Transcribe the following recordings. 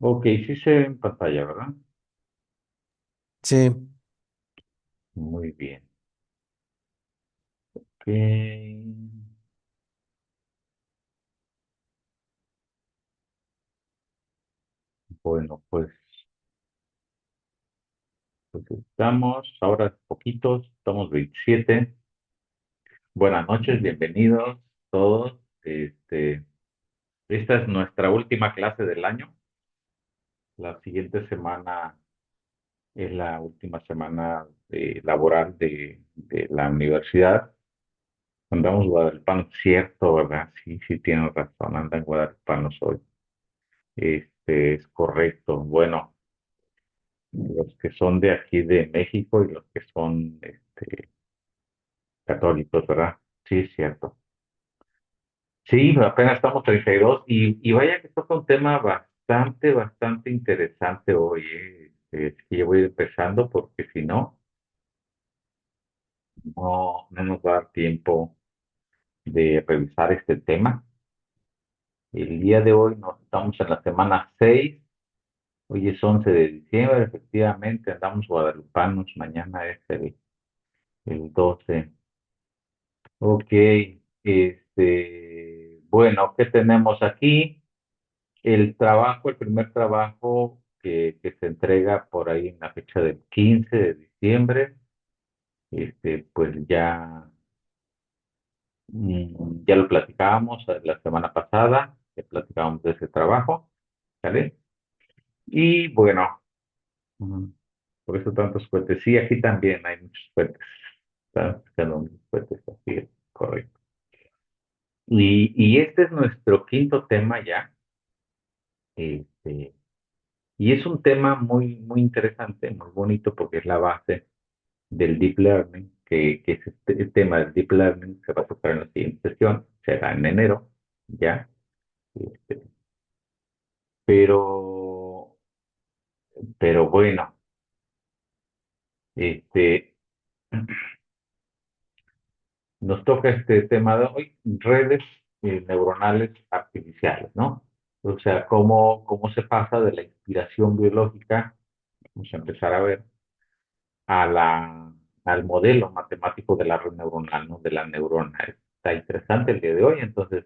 Ok, sí se ve en pantalla, ¿verdad? Sí, Muy bien. Ok. Bueno, pues estamos ahora poquitos, estamos 27. Buenas noches, bienvenidos todos. Esta es nuestra última clase del año. La siguiente semana es la última semana laboral de la universidad. Andamos guadalupanos, cierto, ¿verdad? Sí, sí, tienen razón, andan guadalupanos hoy. Es correcto. Bueno, los que son de aquí de México y los que son católicos, ¿verdad? Sí, es cierto. Sí, apenas estamos 32 y vaya que toca un tema bastante interesante hoy. Es que yo voy empezando porque si no, no nos va a dar tiempo de revisar este tema. El día de hoy nos estamos en la semana 6. Hoy es 11 de diciembre, efectivamente, andamos guadalupanos, mañana es el 12. Ok, bueno, ¿qué tenemos aquí? El primer trabajo que se entrega por ahí en la fecha del 15 de diciembre, pues ya lo platicábamos la semana pasada, ya platicábamos de ese trabajo, ¿vale? Y bueno, mm, por eso tantos cohetes. Sí, aquí también hay muchos cohetes. Están buscando muchos cohetes, así es, correcto. Y este es nuestro quinto tema ya. Este, y es un tema muy interesante, muy bonito, porque es la base del Deep Learning, que es el tema del Deep Learning se va a tocar en la siguiente sesión, será en enero, ya. Este, pero, pero bueno, este, nos toca este tema de hoy, redes neuronales artificiales, ¿no? O sea, cómo se pasa de la inspiración biológica, vamos a empezar a ver, a al modelo matemático de la red neuronal, ¿no? De la neurona. Está interesante el día de hoy, entonces,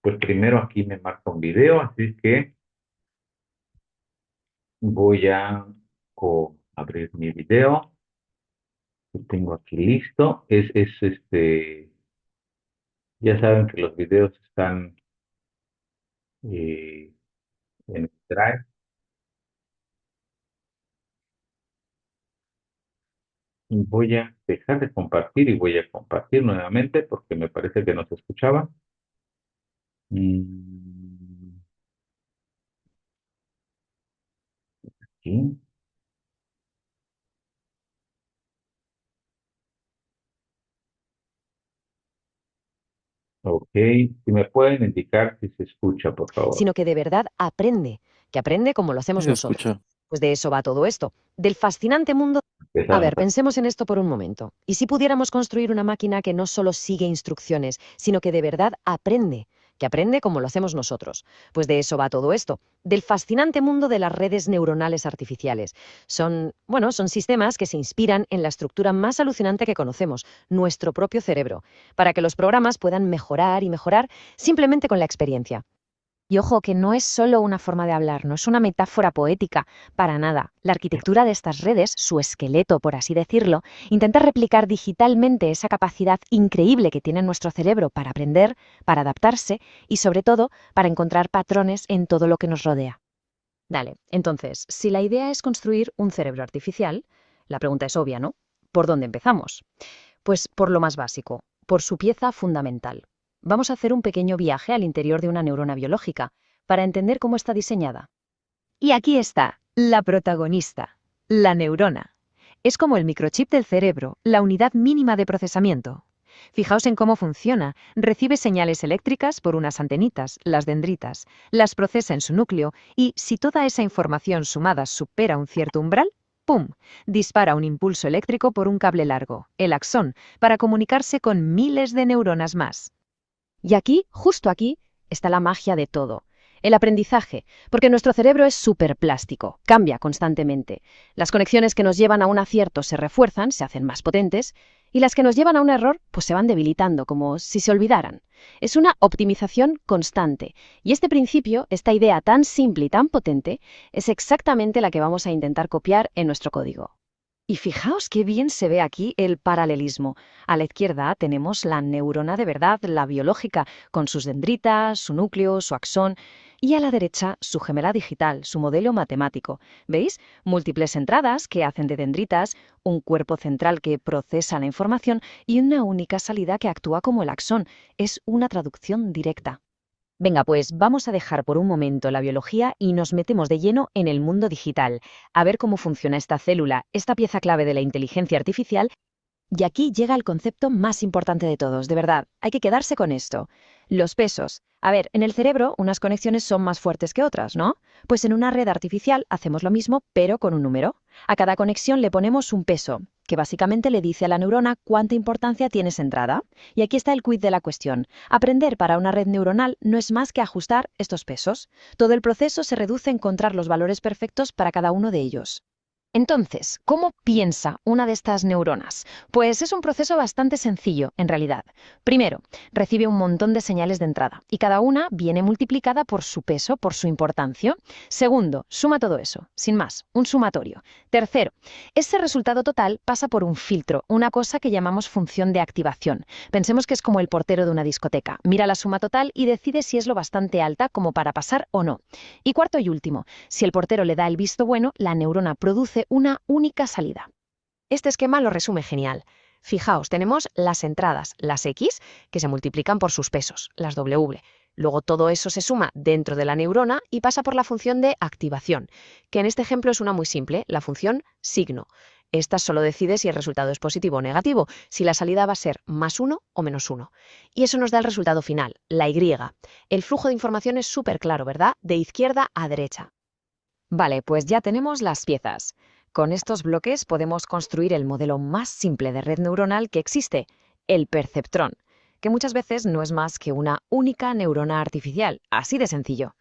pues primero aquí me marca un video, así que voy a abrir mi video. Lo tengo aquí listo. Ya saben que los videos están eh, en Drive. Voy a dejar de compartir y voy a compartir nuevamente porque me parece que no se escuchaba. Mm, sí. Ok, si me pueden indicar si se escucha, por favor. Sino que de verdad aprende, que aprende como lo sí hacemos se nosotros. escucha. Pues de eso va todo esto, del fascinante mundo. A Empezamos. ver, pensemos en esto por un momento. ¿Y si pudiéramos construir una máquina que no solo sigue instrucciones, sino que de verdad aprende? Que aprende como lo hacemos nosotros. Pues de eso va todo esto, del fascinante mundo de las redes neuronales artificiales. Son sistemas que se inspiran en la estructura más alucinante que conocemos, nuestro propio cerebro, para que los programas puedan mejorar y mejorar simplemente con la experiencia. Y ojo, que no es solo una forma de hablar, no es una metáfora poética, para nada. La arquitectura de estas redes, su esqueleto, por así decirlo, intenta replicar digitalmente esa capacidad increíble que tiene nuestro cerebro para aprender, para adaptarse y, sobre todo, para encontrar patrones en todo lo que nos rodea. Dale, entonces, si la idea es construir un cerebro artificial, la pregunta es obvia, ¿no? ¿Por dónde empezamos? Pues por lo más básico, por su pieza fundamental. Vamos a hacer un pequeño viaje al interior de una neurona biológica para entender cómo está diseñada. Y aquí está, la protagonista, la neurona. Es como el microchip del cerebro, la unidad mínima de procesamiento. Fijaos en cómo funciona. Recibe señales eléctricas por unas antenitas, las dendritas, las procesa en su núcleo y, si toda esa información sumada supera un cierto umbral, ¡pum! Dispara un impulso eléctrico por un cable largo, el axón, para comunicarse con miles de neuronas más. Y aquí, justo aquí, está la magia de todo. El aprendizaje, porque nuestro cerebro es superplástico, cambia constantemente. Las conexiones que nos llevan a un acierto se refuerzan, se hacen más potentes, y las que nos llevan a un error, pues se van debilitando, como si se olvidaran. Es una optimización constante. Y este principio, esta idea tan simple y tan potente, es exactamente la que vamos a intentar copiar en nuestro código. Y fijaos qué bien se ve aquí el paralelismo. A la izquierda tenemos la neurona de verdad, la biológica, con sus dendritas, su núcleo, su axón, y a la derecha su gemela digital, su modelo matemático. ¿Veis? Múltiples entradas que hacen de dendritas, un cuerpo central que procesa la información y una única salida que actúa como el axón. Es una traducción directa. Venga, pues vamos a dejar por un momento la biología y nos metemos de lleno en el mundo digital, a ver cómo funciona esta célula, esta pieza clave de la inteligencia artificial. Y aquí llega el concepto más importante de todos, de verdad, hay que quedarse con esto. Los pesos. A ver, en el cerebro unas conexiones son más fuertes que otras, ¿no? Pues en una red artificial hacemos lo mismo, pero con un número. A cada conexión le ponemos un peso, que básicamente le dice a la neurona cuánta importancia tiene esa entrada. Y aquí está el quid de la cuestión. Aprender para una red neuronal no es más que ajustar estos pesos. Todo el proceso se reduce a encontrar los valores perfectos para cada uno de ellos. Entonces, ¿cómo piensa una de estas neuronas? Pues es un proceso bastante sencillo, en realidad. Primero, recibe un montón de señales de entrada y cada una viene multiplicada por su peso, por su importancia. Segundo, suma todo eso, sin más, un sumatorio. Tercero, ese resultado total pasa por un filtro, una cosa que llamamos función de activación. Pensemos que es como el portero de una discoteca. Mira la suma total y decide si es lo bastante alta como para pasar o no. Y cuarto y último, si el portero le da el visto bueno, la neurona produce una única salida. Este esquema lo resume genial. Fijaos, tenemos las entradas, las X, que se multiplican por sus pesos, las W. Luego todo eso se suma dentro de la neurona y pasa por la función de activación, que en este ejemplo es una muy simple, la función signo. Esta solo decide si el resultado es positivo o negativo, si la salida va a ser +1 o -1. Y eso nos da el resultado final, la Y. El flujo de información es súper claro, ¿verdad? De izquierda a derecha. Vale, pues ya tenemos las piezas. Con estos bloques podemos construir el modelo más simple de red neuronal que existe, el perceptrón, que muchas veces no es más que una única neurona artificial, así de sencillo.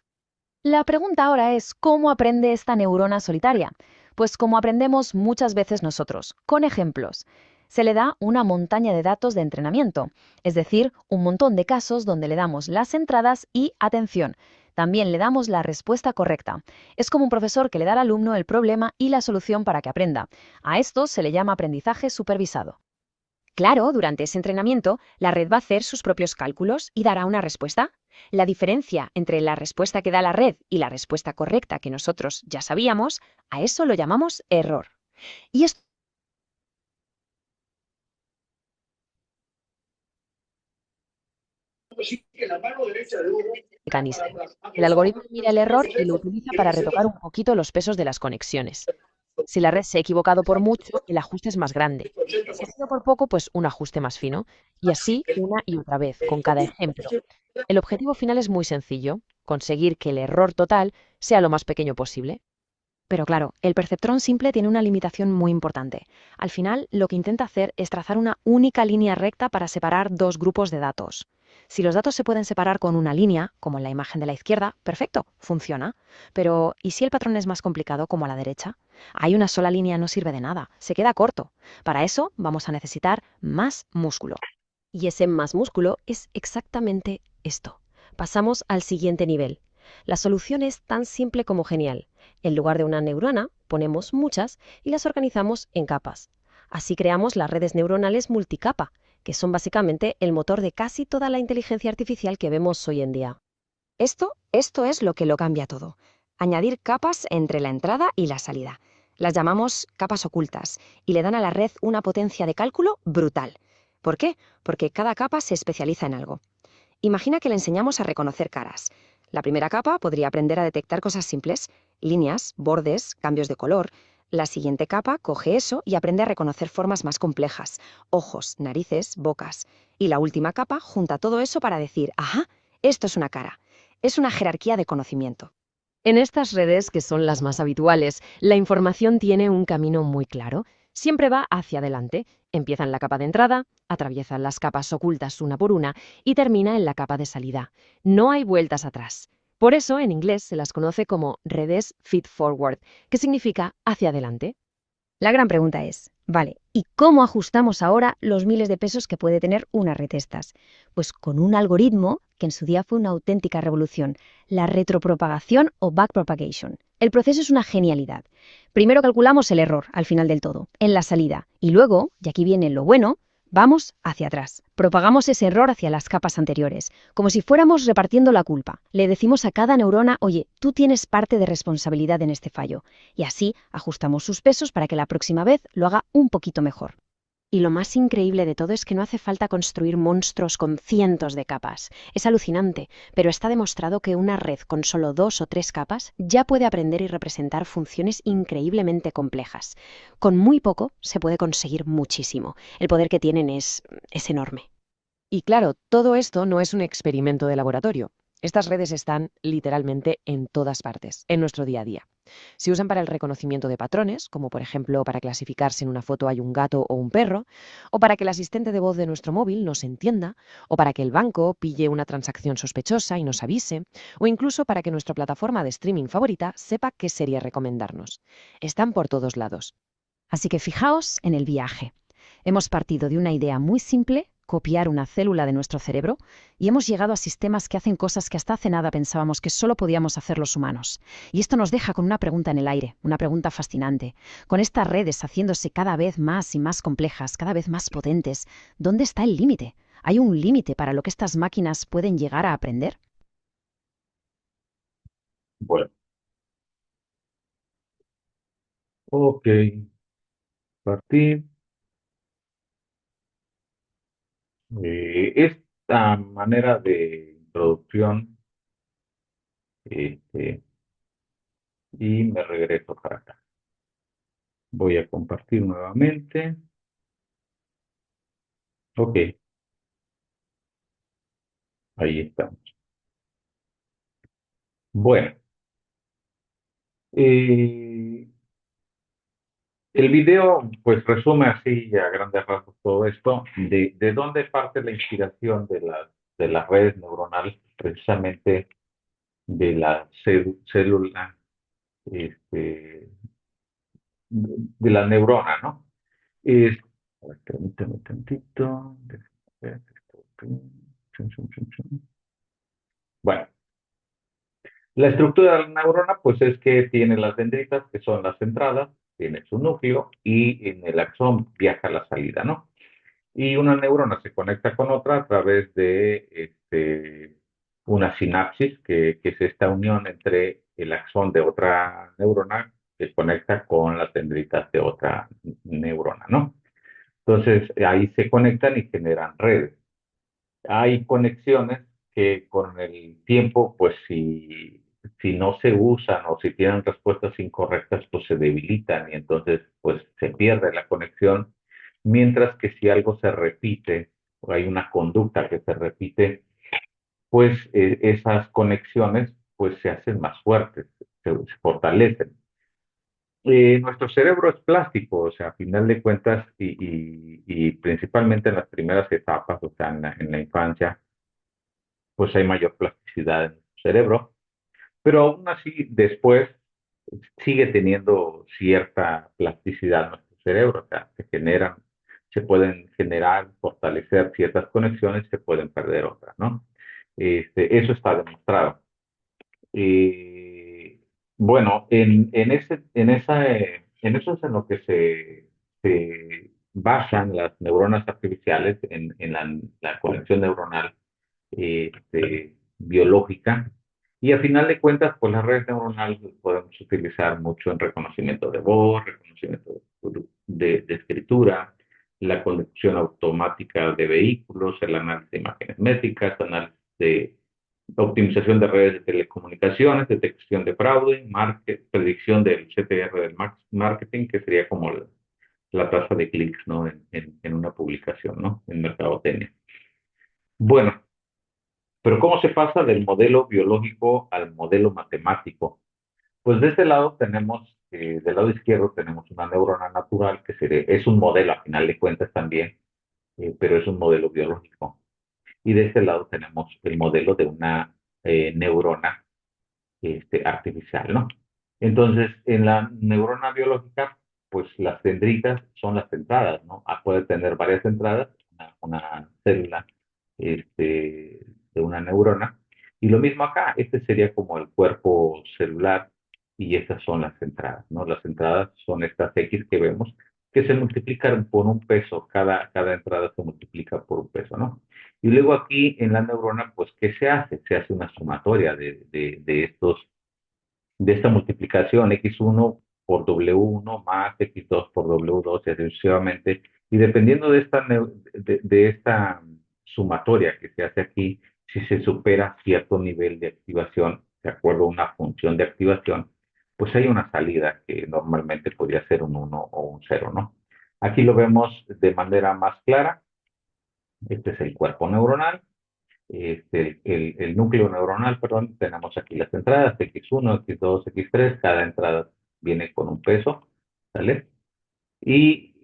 La pregunta ahora es, ¿cómo aprende esta neurona solitaria? Pues como aprendemos muchas veces nosotros, con ejemplos. Se le da una montaña de datos de entrenamiento, es decir, un montón de casos donde le damos las entradas y, atención, también le damos la respuesta correcta. Es como un profesor que le da al alumno el problema y la solución para que aprenda. A esto se le llama aprendizaje supervisado. Claro, durante ese entrenamiento, la red va a hacer sus propios cálculos y dará una respuesta. La diferencia entre la respuesta que da la red y la respuesta correcta que nosotros ya sabíamos, a eso lo llamamos error. Y esto mecanismo. El algoritmo mira el error y lo utiliza para retocar un poquito los pesos de las conexiones. Si la red se ha equivocado por mucho, el ajuste es más grande. Si ha sido por poco, pues un ajuste más fino. Y así una y otra vez, con cada ejemplo. El objetivo final es muy sencillo, conseguir que el error total sea lo más pequeño posible. Pero claro, el perceptrón simple tiene una limitación muy importante. Al final, lo que intenta hacer es trazar una única línea recta para separar dos grupos de datos. Si los datos se pueden separar con una línea, como en la imagen de la izquierda, perfecto, funciona. Pero, ¿y si el patrón es más complicado, como a la derecha? Hay una sola línea no sirve de nada, se queda corto. Para eso vamos a necesitar más músculo. Y ese más músculo es exactamente esto. Pasamos al siguiente nivel. La solución es tan simple como genial. En lugar de una neurona, ponemos muchas y las organizamos en capas. Así creamos las redes neuronales multicapa, que son básicamente el motor de casi toda la inteligencia artificial que vemos hoy en día. Esto es lo que lo cambia todo. Añadir capas entre la entrada y la salida. Las llamamos capas ocultas y le dan a la red una potencia de cálculo brutal. ¿Por qué? Porque cada capa se especializa en algo. Imagina que le enseñamos a reconocer caras. La primera capa podría aprender a detectar cosas simples, líneas, bordes, cambios de color. La siguiente capa coge eso y aprende a reconocer formas más complejas, ojos, narices, bocas. Y la última capa junta todo eso para decir, ajá, esto es una cara. Es una jerarquía de conocimiento. En estas redes, que son las más habituales, la información tiene un camino muy claro. Siempre va hacia adelante. Empieza en la capa de entrada, atraviesa las capas ocultas una por una y termina en la capa de salida. No hay vueltas atrás. Por eso, en inglés se las conoce como redes feed forward, que significa hacia adelante. La gran pregunta es, vale, ¿y cómo ajustamos ahora los miles de pesos que puede tener una red estas? Pues con un algoritmo que en su día fue una auténtica revolución, la retropropagación o backpropagation. El proceso es una genialidad. Primero calculamos el error al final del todo, en la salida, y luego, y aquí viene lo bueno, vamos hacia atrás. Propagamos ese error hacia las capas anteriores, como si fuéramos repartiendo la culpa. Le decimos a cada neurona, oye, tú tienes parte de responsabilidad en este fallo. Y así ajustamos sus pesos para que la próxima vez lo haga un poquito mejor. Y lo más increíble de todo es que no hace falta construir monstruos con cientos de capas. Es alucinante, pero está demostrado que una red con solo 2 o 3 capas ya puede aprender y representar funciones increíblemente complejas. Con muy poco se puede conseguir muchísimo. El poder que tienen es enorme. Y claro, todo esto no es un experimento de laboratorio. Estas redes están literalmente en todas partes, en nuestro día a día. Se usan para el reconocimiento de patrones, como por ejemplo para clasificar si en una foto hay un gato o un perro, o para que el asistente de voz de nuestro móvil nos entienda, o para que el banco pille una transacción sospechosa y nos avise, o incluso para que nuestra plataforma de streaming favorita sepa qué serie recomendarnos. Están por todos lados. Así que fijaos en el viaje. Hemos partido de una idea muy simple, copiar una célula de nuestro cerebro, y hemos llegado a sistemas que hacen cosas que hasta hace nada pensábamos que solo podíamos hacer los humanos. Y esto nos deja con una pregunta en el aire, una pregunta fascinante. Con estas redes haciéndose cada vez más y más complejas, cada vez más potentes, ¿dónde está el límite? ¿Hay un límite para lo que estas máquinas pueden llegar a aprender? Bueno, ok, partir. Esta manera de introducción, este, y me regreso para acá. Voy a compartir nuevamente. Ok, ahí estamos. Bueno, eh, el video pues resume así a grandes rasgos todo esto, de dónde parte la inspiración de las redes neuronales, precisamente de la célula, este, de la neurona, ¿no? Es, a ver, permíteme tantito. Bueno, la estructura de la neurona, pues es que tiene las dendritas, que son las entradas, tiene su núcleo, y en el axón viaja la salida, ¿no? Y una neurona se conecta con otra a través de una sinapsis, que es esta unión entre el axón de otra neurona que conecta con las dendritas de otra neurona, ¿no? Entonces, ahí se conectan y generan redes. Hay conexiones que con el tiempo, pues si no se usan o si tienen respuestas incorrectas, pues se debilitan y entonces pues se pierde la conexión, mientras que si algo se repite o hay una conducta que se repite, pues esas conexiones pues se hacen más fuertes, se fortalecen. Nuestro cerebro es plástico, o sea, a final de cuentas, y principalmente en las primeras etapas, o sea, en la infancia, pues hay mayor plasticidad en el cerebro, pero aún así después sigue teniendo cierta plasticidad nuestro cerebro, o sea, se pueden generar, fortalecer ciertas conexiones, se pueden perder otras, ¿no? Eso está demostrado. Eh, bueno, en eso es en lo que se basan las neuronas artificiales, en la conexión neuronal biológica. Y a final de cuentas, pues las redes neuronales las podemos utilizar mucho en reconocimiento de voz, reconocimiento de escritura, la conducción automática de vehículos, el análisis de imágenes métricas, análisis de optimización de redes de telecomunicaciones, detección de fraude, predicción del CTR del marketing, que sería como la tasa de clics, ¿no? En una publicación, ¿no? En mercadotecnia. Bueno, pero ¿cómo se pasa del modelo biológico al modelo matemático? Pues de este lado tenemos, del lado izquierdo tenemos una neurona natural es un modelo a final de cuentas también, pero es un modelo biológico. Y de este lado tenemos el modelo de una neurona artificial, ¿no? Entonces, en la neurona biológica, pues las dendritas son las entradas, ¿no? Puede tener varias entradas, una célula de una neurona. Y lo mismo acá, este sería como el cuerpo celular y estas son las entradas, ¿no? Las entradas son estas X que vemos que se multiplican por un peso, cada entrada se multiplica por un peso, ¿no? Y luego aquí en la neurona, pues, ¿qué se hace? Se hace una sumatoria de esta multiplicación X1 por W1 más X2 por W2 y así sucesivamente. Y dependiendo de esta sumatoria que se hace aquí, si se supera cierto nivel de activación, de acuerdo a una función de activación, pues hay una salida que normalmente podría ser un 1 o un 0, ¿no? Aquí lo vemos de manera más clara. Este es el cuerpo neuronal, el núcleo neuronal, perdón, tenemos aquí las entradas, X1, X2, X3, cada entrada viene con un peso, ¿sale? Y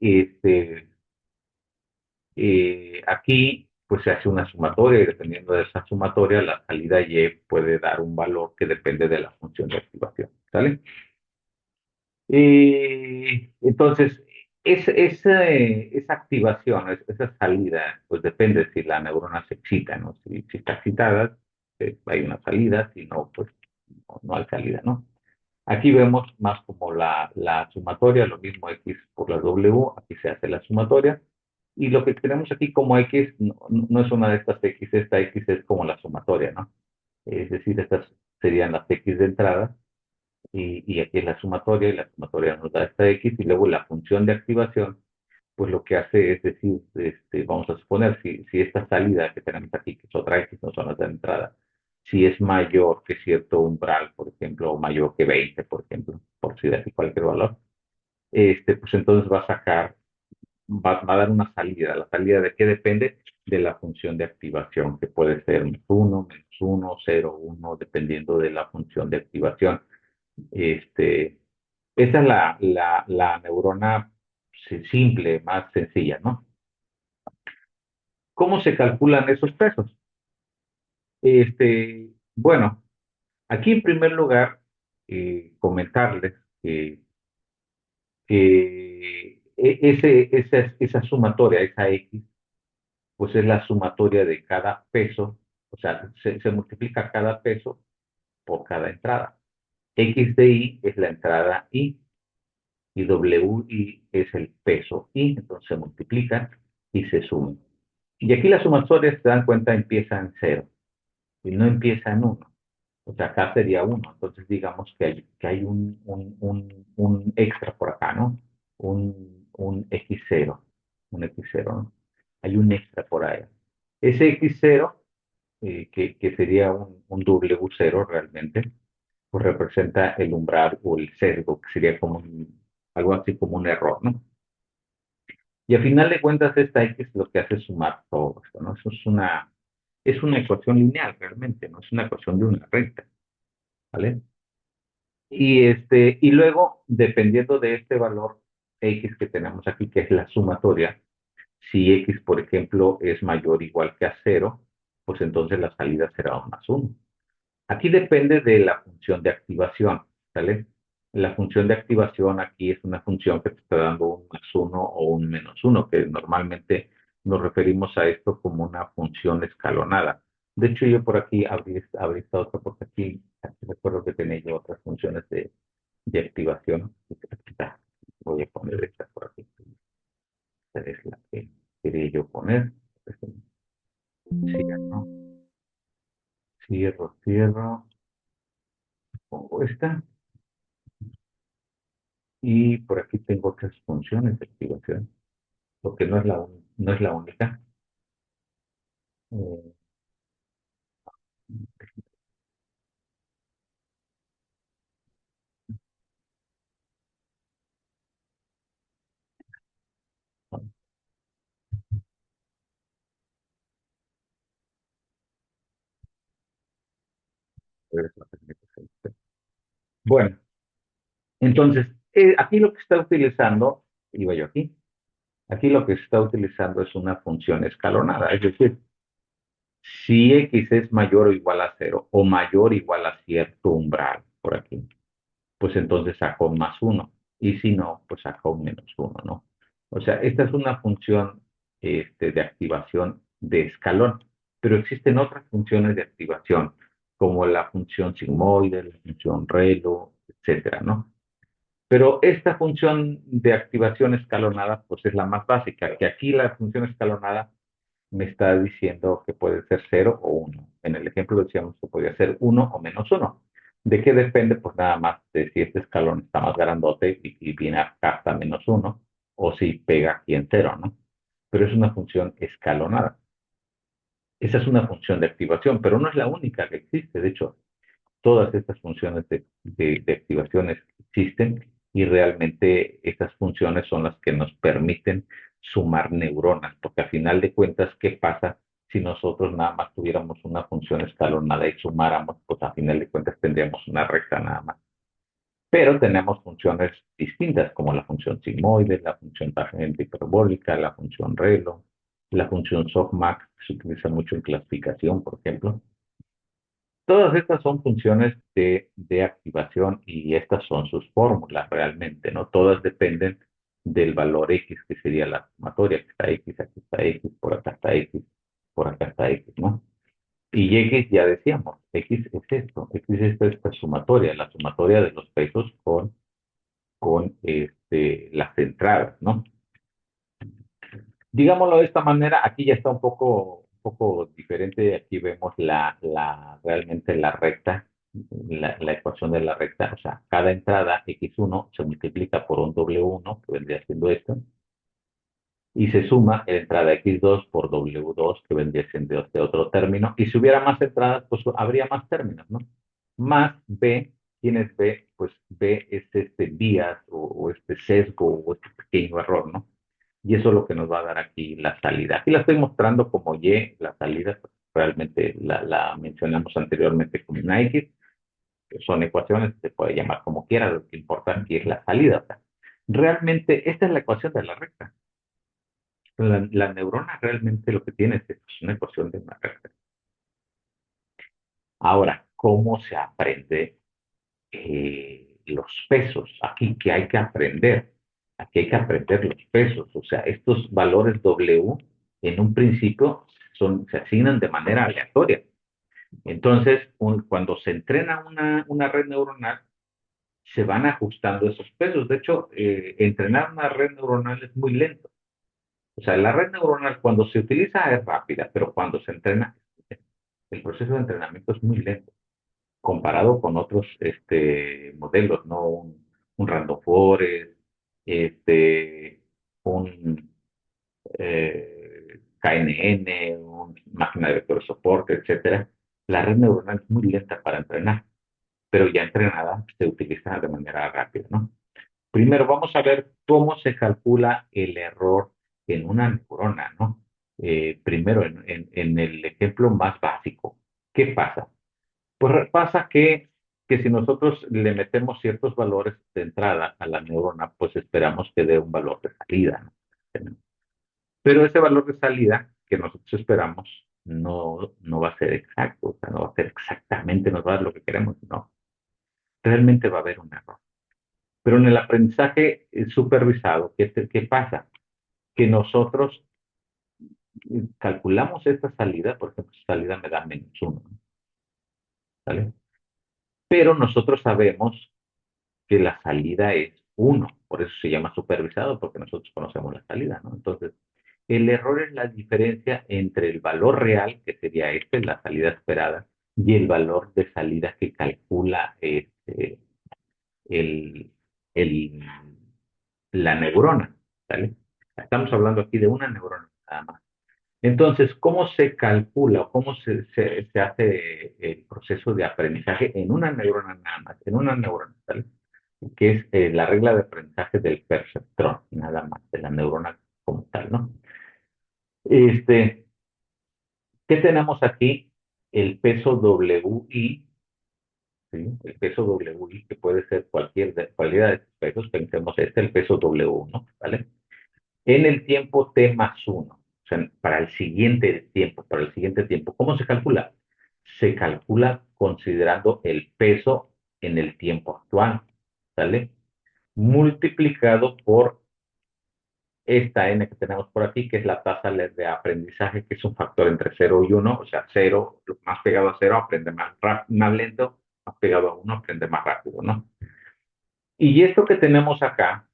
aquí pues se hace una sumatoria y dependiendo de esa sumatoria, la salida Y puede dar un valor que depende de la función de activación, ¿sale? Entonces, esa activación, esa salida, pues depende si la neurona se excita, ¿no? Si está excitada, hay una salida, si no, pues no hay salida, ¿no? Aquí vemos más como la sumatoria, lo mismo X por la W, aquí se hace la sumatoria, y lo que tenemos aquí como X no es una de estas X, esta X es como la sumatoria, ¿no? Es decir, estas serían las X de entrada, y aquí es la sumatoria, y la sumatoria nos da esta X, y luego la función de activación, pues lo que hace es decir, vamos a suponer, si esta salida que tenemos aquí, que es otra X, no son las de entrada, si es mayor que cierto umbral, por ejemplo, o mayor que 20, por ejemplo, por si decir cualquier valor, pues entonces va a sacar, va a dar una salida. ¿La salida de qué depende? De la función de activación, que puede ser menos uno, 0, 1, dependiendo de la función de activación. Este, Esa es la neurona simple, más sencilla, ¿no? ¿Cómo se calculan esos pesos? Bueno, aquí en primer lugar, comentarles que esa sumatoria, esa X, pues es la sumatoria de cada peso, o sea, se multiplica cada peso por cada entrada. X de Y es la entrada y WI es el peso I, entonces se multiplican y se suman. Y aquí las sumatorias, se dan cuenta, empiezan en 0 y no empieza en 1. O sea, acá sería 1. Entonces digamos que hay un extra por acá, ¿no? Un X0, un X0, ¿no? Hay un extra por ahí. Ese X0, que sería un W0 realmente, pues representa el umbral o el sesgo, que sería como algo así como un error, ¿no? Y a final de cuentas, esta X lo que hace es sumar todo esto, ¿no? Eso es una ecuación lineal realmente, no es una ecuación de una recta, ¿vale? Y luego, dependiendo de este valor X que tenemos aquí, que es la sumatoria, si X, por ejemplo, es mayor o igual que a 0, pues entonces la salida será un más 1. Aquí depende de la función de activación, ¿sale? La función de activación aquí es una función que te está dando un más uno o un menos uno, que normalmente nos referimos a esto como una función escalonada. De hecho, yo por aquí abrí esta otra, porque aquí recuerdo que tenía yo otras funciones de activación. Voy a poner esta por aquí. Esta es la que quería yo poner. Cierro, cierro, pongo esta. Y por aquí tengo otras funciones de activación, porque no es la única. Eh, bueno, entonces, aquí lo que está utilizando, iba yo aquí lo que se está utilizando es una función escalonada, es decir, Si X es mayor o igual a cero o mayor o igual a cierto umbral por aquí, pues entonces saco un más uno. Y si no, pues saco un menos uno, ¿no? O sea, esta es una función de activación de escalón, pero existen otras funciones de activación, como la función sigmoide, la función relo, etcétera, ¿no? Pero esta función de activación escalonada, pues es la más básica, que aquí la función escalonada me está diciendo que puede ser cero o uno. En el ejemplo decíamos que podía ser uno o menos uno. ¿De qué depende? Pues nada más de si este escalón está más grandote y viene acá hasta menos uno, o si pega aquí en cero, ¿no? Pero es una función escalonada. Esa es una función de activación, pero no es la única que existe. De hecho, todas estas funciones de activaciones existen y realmente estas funciones son las que nos permiten sumar neuronas, porque al final de cuentas, ¿qué pasa si nosotros nada más tuviéramos una función escalonada y sumáramos? Pues al final de cuentas tendríamos una recta nada más. Pero tenemos funciones distintas, como la función sigmoide, la función tangente hiperbólica, la función relo, la función softmax, que se utiliza mucho en clasificación, por ejemplo. Todas estas son funciones de activación y estas son sus fórmulas realmente, ¿no? Todas dependen del valor X, que sería la sumatoria, aquí está X, por acá está X, por acá está X, ¿no? Y X ya decíamos, X es esto, X es esta sumatoria, la sumatoria de los pesos con las entradas, ¿no? Digámoslo de esta manera, aquí ya está un poco diferente. Aquí vemos realmente la recta, la ecuación de la recta. O sea, cada entrada X1 se multiplica por un W1, que vendría siendo esto, y se suma la entrada X2 por W2, que vendría siendo este otro término. Y si hubiera más entradas, pues habría más términos, ¿no? Más B, ¿quién es B? Pues B es este bias o este sesgo o este pequeño error, ¿no? Y eso es lo que nos va a dar aquí la salida. Aquí la estoy mostrando como Y, la salida, pues, realmente la mencionamos anteriormente como una X, que son ecuaciones, se puede llamar como quiera, lo que importa aquí es la salida. O sea, realmente esta es la ecuación de la recta. La neurona realmente lo que tiene es una ecuación de una recta. Ahora, ¿cómo se aprende los pesos? Aquí que hay que aprender. Aquí hay que aprender los pesos. O sea, estos valores W en un principio se asignan de manera aleatoria. Entonces, cuando se entrena una red neuronal, se van ajustando esos pesos. De hecho, entrenar una red neuronal es muy lento. O sea, la red neuronal cuando se utiliza es rápida, pero cuando se entrena, el proceso de entrenamiento es muy lento comparado con otros modelos, ¿no? Un Random Forest, este, un KNN, una máquina de vector de soporte, etcétera. La red neuronal es muy lenta para entrenar, pero ya entrenada se utiliza de manera rápida, ¿no? Primero vamos a ver cómo se calcula el error en una neurona, ¿no? Primero, en el ejemplo más básico, ¿qué pasa? Pues pasa que si nosotros le metemos ciertos valores de entrada a la neurona, pues esperamos que dé un valor de salida, ¿no? Pero ese valor de salida que nosotros esperamos no va a ser exacto, o sea, no va a ser exactamente, nos va a dar lo que queremos, no. Realmente va a haber un error. Pero en el aprendizaje supervisado, ¿qué pasa? Que nosotros calculamos esta salida, por ejemplo, esta salida me da menos uno, ¿no? ¿Sale? Pero nosotros sabemos que la salida es uno, por eso se llama supervisado, porque nosotros conocemos la salida, ¿no? Entonces, el error es la diferencia entre el valor real, que sería la salida esperada, y el valor de salida que calcula el, el, la neurona, ¿vale? Estamos hablando aquí de una neurona nada más. Entonces, ¿cómo se calcula o cómo se hace el proceso de aprendizaje en una neurona nada más, en una neurona, ¿vale? Que es la regla de aprendizaje del perceptrón, nada más, de la neurona como tal, ¿no? Este, ¿Qué tenemos aquí? El peso WI, ¿sí? El peso WI, que puede ser cualquiera de estos pesos, pensemos el peso W, ¿no? ¿Vale? En el tiempo T más 1. O sea, para el siguiente tiempo, para el siguiente tiempo. ¿Cómo se calcula? Se calcula considerando el peso en el tiempo actual, ¿sale? Multiplicado por esta n que tenemos por aquí, que es la tasa de aprendizaje, que es un factor entre 0 y 1, o sea, 0, más pegado a 0 aprende más lento, más pegado a 1 aprende más rápido, ¿no? Y esto que tenemos acá,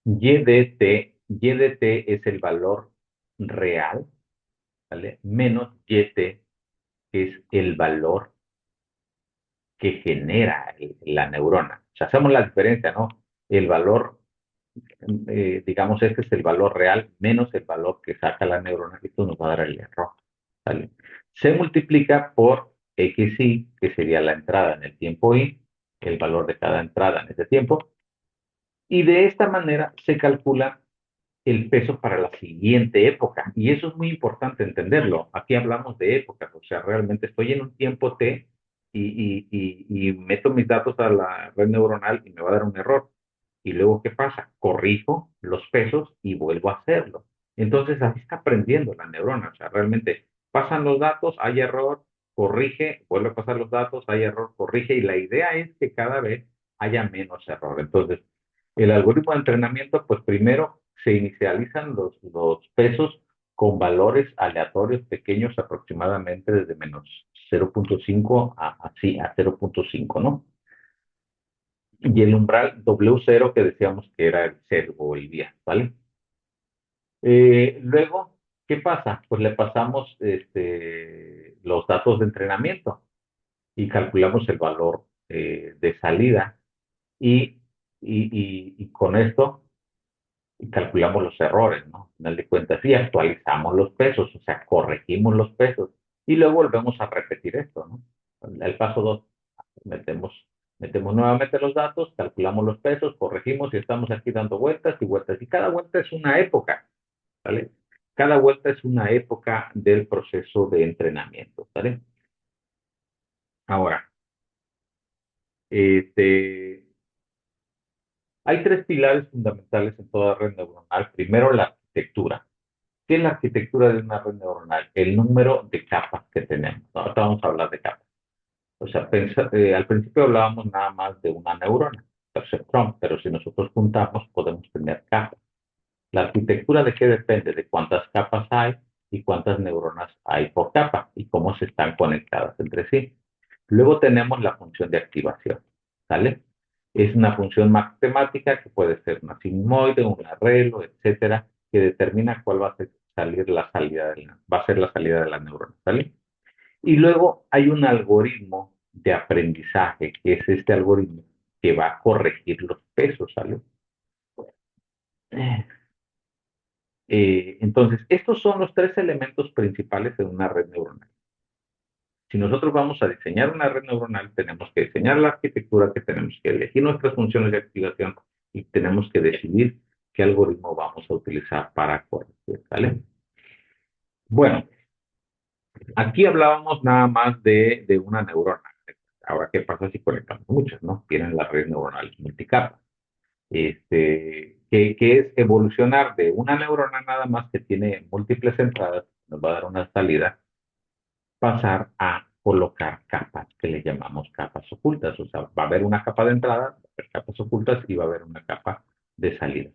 y de t es el valor real, ¿vale? Menos yt, que es el valor que genera la neurona. O sea, hacemos la diferencia, ¿no? El valor, digamos, este es el valor real menos el valor que saca la neurona, y esto nos va a dar el error, ¿vale? Se multiplica por xy, que sería la entrada en el tiempo y, el valor de cada entrada en ese tiempo, y de esta manera se calcula el peso para la siguiente época. Y eso es muy importante entenderlo. Aquí hablamos de épocas, o sea, realmente estoy en un tiempo T y meto mis datos a la red neuronal y me va a dar un error. Y luego, ¿qué pasa? Corrijo los pesos y vuelvo a hacerlo. Entonces, así está aprendiendo la neurona. O sea, realmente pasan los datos, hay error, corrige, vuelve a pasar los datos, hay error, corrige. Y la idea es que cada vez haya menos error. Entonces, el algoritmo de entrenamiento, pues primero se inicializan los pesos con valores aleatorios pequeños, aproximadamente desde menos 0.5 así a 0.5, ¿no? Y el umbral W0 que decíamos que era el 0 o el día, ¿vale? Luego, ¿qué pasa? Pues le pasamos los datos de entrenamiento y calculamos el valor de salida y, y con esto calculamos los errores, ¿no? Al final de cuentas, y actualizamos los pesos, o sea, corregimos los pesos y luego volvemos a repetir esto, ¿no? El paso 2, metemos, metemos nuevamente los datos, calculamos los pesos, corregimos y estamos aquí dando vueltas y vueltas. Y cada vuelta es una época, ¿vale? Cada vuelta es una época del proceso de entrenamiento, ¿vale? Ahora, este, hay tres pilares fundamentales en toda red neuronal. Primero, la arquitectura. ¿Qué es la arquitectura de una red neuronal? El número de capas que tenemos. Ahora vamos a hablar de capas. O sea, al principio hablábamos nada más de una neurona, perceptrón, pero si nosotros juntamos podemos tener capas. ¿La arquitectura de qué depende? De cuántas capas hay y cuántas neuronas hay por capa y cómo se están conectadas entre sí. Luego tenemos la función de activación, ¿sale? Es una función matemática que puede ser una sigmoide, un arreglo, etcétera, que determina cuál va a ser va a ser la salida de la neurona, ¿sale? Y luego hay un algoritmo de aprendizaje, que es este algoritmo que va a corregir los pesos, ¿sale? Entonces, estos son los tres elementos principales de una red neuronal. Si nosotros vamos a diseñar una red neuronal, tenemos que diseñar la arquitectura, que tenemos que elegir nuestras funciones de activación y tenemos que decidir qué algoritmo vamos a utilizar para corregir, ¿vale? Bueno, aquí hablábamos nada más de una neurona. Ahora, ¿qué pasa si conectamos muchas, no? Tienen las redes neuronales multicapa. Que es evolucionar de una neurona nada más que tiene múltiples entradas, nos va a dar una salida, pasar a colocar capas que le llamamos capas ocultas. O sea, va a haber una capa de entrada, va a haber capas ocultas y va a haber una capa de salida.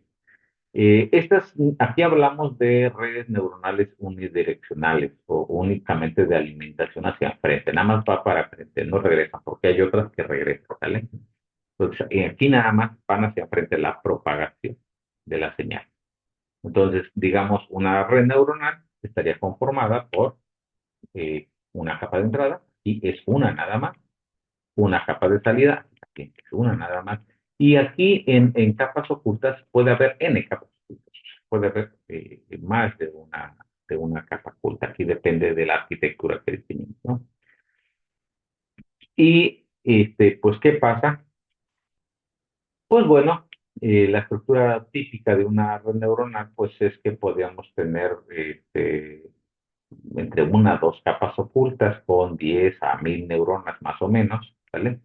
Aquí hablamos de redes neuronales unidireccionales o únicamente de alimentación hacia enfrente. Nada más va para frente, no regresa, porque hay otras que regresan, ¿vale? Entonces, aquí nada más van hacia enfrente la propagación de la señal. Entonces, digamos, una red neuronal estaría conformada por una capa de entrada y es una nada más, una capa de salida, aquí es una nada más. Y aquí en capas ocultas puede haber n capas ocultas, puede haber más de una capa oculta. Aquí depende de la arquitectura que diseñemos, ¿no? Y, pues, ¿qué pasa? Pues bueno, la estructura típica de una red neuronal, pues es que podríamos tener entre una o dos capas ocultas con 10 a 1000 neuronas más o menos, ¿vale?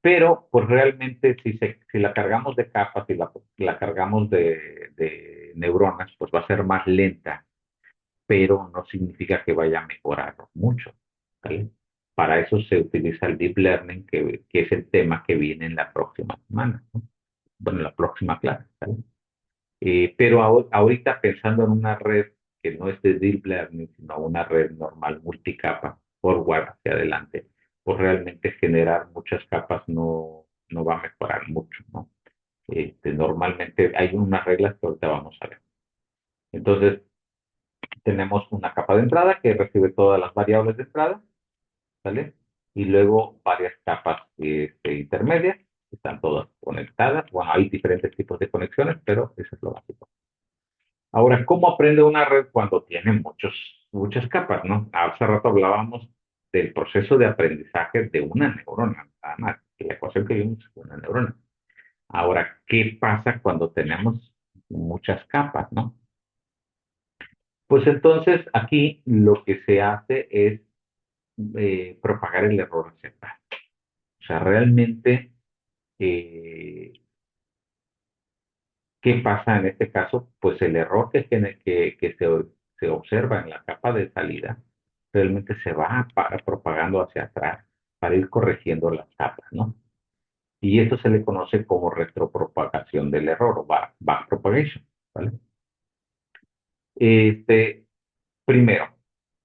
Pero, pues realmente, si la cargamos de capas, si la cargamos de neuronas, pues va a ser más lenta, pero no significa que vaya a mejorar mucho, ¿vale? Para eso se utiliza el Deep Learning, que es el tema que viene en la próxima semana, ¿no? Bueno, en la próxima clase, ¿vale? Pero ahorita pensando en una red que no es de Deep Learning, sino una red normal multicapa, forward hacia adelante, pues realmente generar muchas capas no va a mejorar mucho, ¿no? Normalmente hay unas reglas que ahorita vamos a ver. Entonces, tenemos una capa de entrada que recibe todas las variables de entrada, ¿vale? Y luego varias capas intermedias, que están todas conectadas. Bueno, hay diferentes tipos de conexiones, pero eso es lo básico. Ahora, ¿cómo aprende una red cuando tiene muchas capas, ¿no? Hace rato hablábamos del proceso de aprendizaje de una neurona, nada más, que la ecuación que vimos es una neurona. Ahora, ¿qué pasa cuando tenemos muchas capas, no? Pues entonces aquí lo que se hace es propagar el error hacia atrás. O sea, realmente, eh, ¿qué pasa en este caso? Pues el error que se observa en la capa de salida realmente se va propagando hacia atrás para ir corrigiendo las capas, ¿no? Y esto se le conoce como retropropagación del error o backpropagation, ¿vale? Este, primero,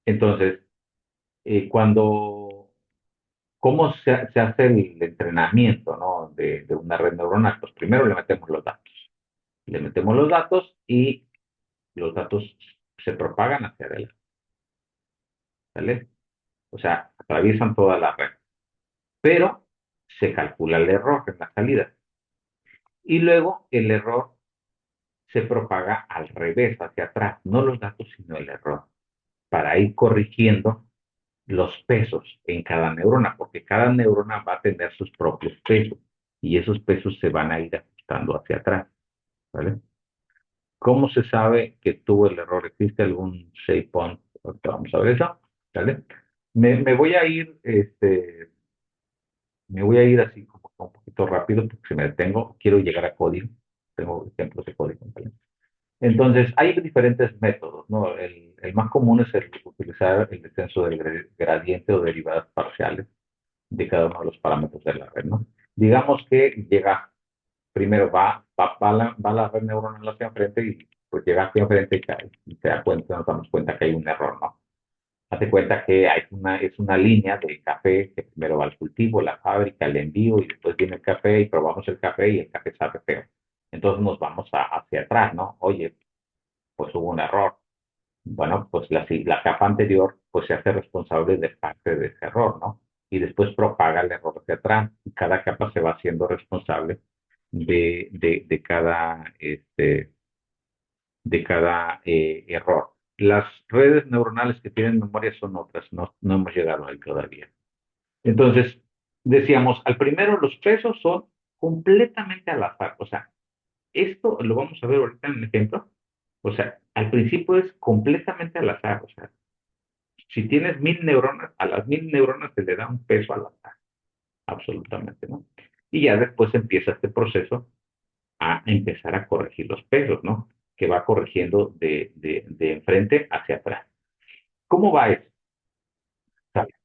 entonces, cuando, ¿cómo se hace el entrenamiento, ¿no? de una red neuronal? Pues primero le metemos los datos. Le metemos los datos y los datos se propagan hacia adelante, ¿vale? O sea, atraviesan toda la red, pero se calcula el error en la salida. Y luego el error se propaga al revés, hacia atrás, no los datos, sino el error, para ir corrigiendo los pesos en cada neurona, porque cada neurona va a tener sus propios pesos y esos pesos se van a ir ajustando hacia atrás, ¿vale? ¿Cómo se sabe que tuvo el error? ¿Existe algún shape point? Ahorita vamos a ver eso, ¿vale? Me voy a ir, me voy a ir así como un poquito rápido porque si me detengo, quiero llegar a código. Tengo ejemplos de código, ¿vale? Entonces, hay diferentes métodos, ¿no? El más común es el utilizar el descenso del gradiente o derivadas parciales de cada uno de los parámetros de la red, ¿no? Digamos que llega, primero va la red neuronal hacia enfrente y pues llega hacia enfrente y cae, y se da cuenta, nos damos cuenta que hay un error, ¿no? Hace cuenta que es una línea de café que primero va al cultivo, la fábrica, el envío y después viene el café y probamos el café y el café sabe feo. Entonces nos vamos hacia atrás, ¿no? Oye, pues hubo un error. Bueno, pues la capa anterior pues se hace responsable de parte de ese error, ¿no? Y después propaga el error hacia atrás y cada capa se va haciendo responsable de cada error. Las redes neuronales que tienen memoria son otras, no hemos llegado ahí todavía. Entonces, decíamos, al primero los pesos son completamente al azar, o sea, esto lo vamos a ver ahorita en el ejemplo. O sea, al principio es completamente al azar. O sea, si tienes 1000 neuronas, a las 1000 neuronas se le da un peso al azar. Absolutamente, ¿no? Y ya después empieza este proceso a empezar a corregir los pesos, ¿no? Que va corrigiendo de enfrente hacia atrás. ¿Cómo va eso? ¿Sabes?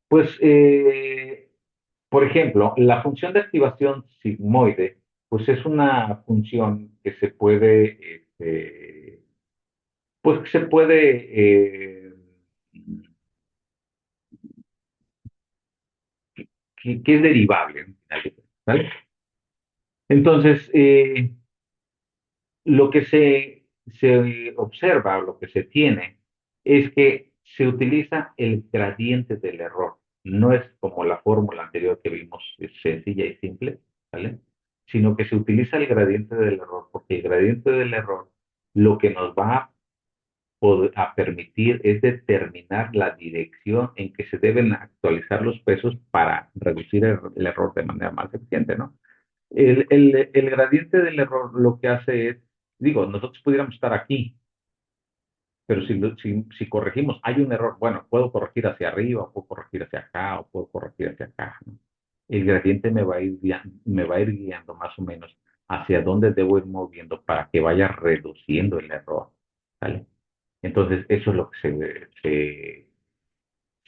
Pues, por ejemplo, la función de activación sigmoide, pues es una función que se puede, pues se puede, que es derivable, ¿vale? Entonces, lo que se observa o lo que se tiene es que se utiliza el gradiente del error. No es como la fórmula anterior que vimos, es sencilla y simple, ¿vale? Sino que se utiliza el gradiente del error, porque el gradiente del error lo que nos va a permitir es determinar la dirección en que se deben actualizar los pesos para reducir el error de manera más eficiente, ¿no? El gradiente del error lo que hace es, digo, nosotros pudiéramos estar aquí, pero si corregimos, hay un error, bueno, puedo corregir hacia arriba, puedo corregir hacia acá, o puedo corregir hacia acá, ¿no? el gradiente me va a ir guiando más o menos hacia dónde debo ir moviendo para que vaya reduciendo el error, ¿vale? Entonces, eso es lo que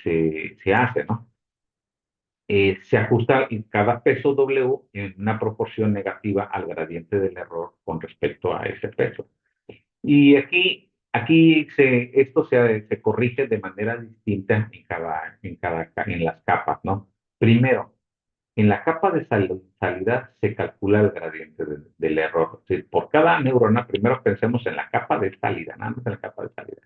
se hace, ¿no? Se ajusta en cada peso W en una proporción negativa al gradiente del error con respecto a ese peso. Y esto se corrige de manera distinta en las capas, ¿no? Primero, en la capa de salida se calcula el gradiente del error. Es decir, por cada neurona, primero pensemos en la capa de salida, nada más en la capa de salida.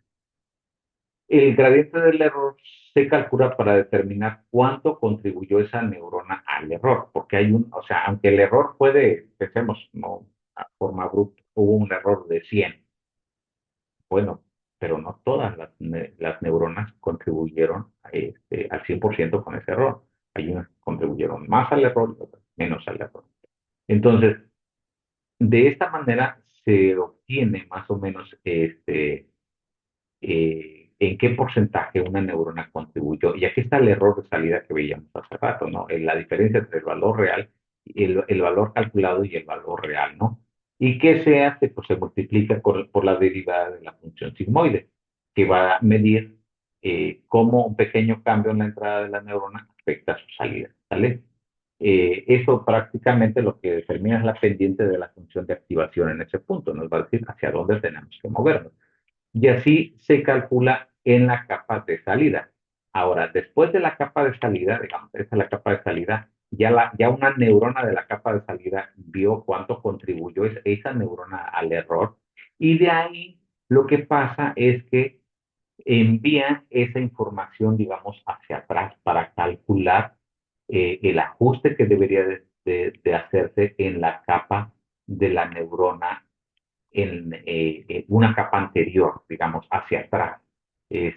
El gradiente del error se calcula para determinar cuánto contribuyó esa neurona al error, porque o sea, aunque el error pensemos, no, a forma bruta, hubo un error de 100, bueno, pero no todas las neuronas contribuyeron al 100% con ese error. Hay unas que contribuyeron más al error y otras menos al error. Entonces, de esta manera se obtiene más o menos en qué porcentaje una neurona contribuyó. Y aquí está el error de salida que veíamos hace rato, ¿no? La diferencia entre el valor real, el valor calculado y el valor real, ¿no? ¿Y qué se hace? Pues se multiplica por la derivada de la función sigmoide, que va a medir cómo un pequeño cambio en la entrada de la neurona afecta a su salida, ¿vale? Eso prácticamente lo que determina es la pendiente de la función de activación en ese punto, nos va a decir hacia dónde tenemos que movernos y así se calcula en la capa de salida. Ahora, después de la capa de salida, digamos, esta es la capa de salida, ya una neurona de la capa de salida vio cuánto contribuyó esa neurona al error y de ahí lo que pasa es que envía esa información, digamos, hacia atrás para calcular el ajuste que debería de hacerse en la capa de la neurona en una capa anterior, digamos, hacia atrás. ¿Qué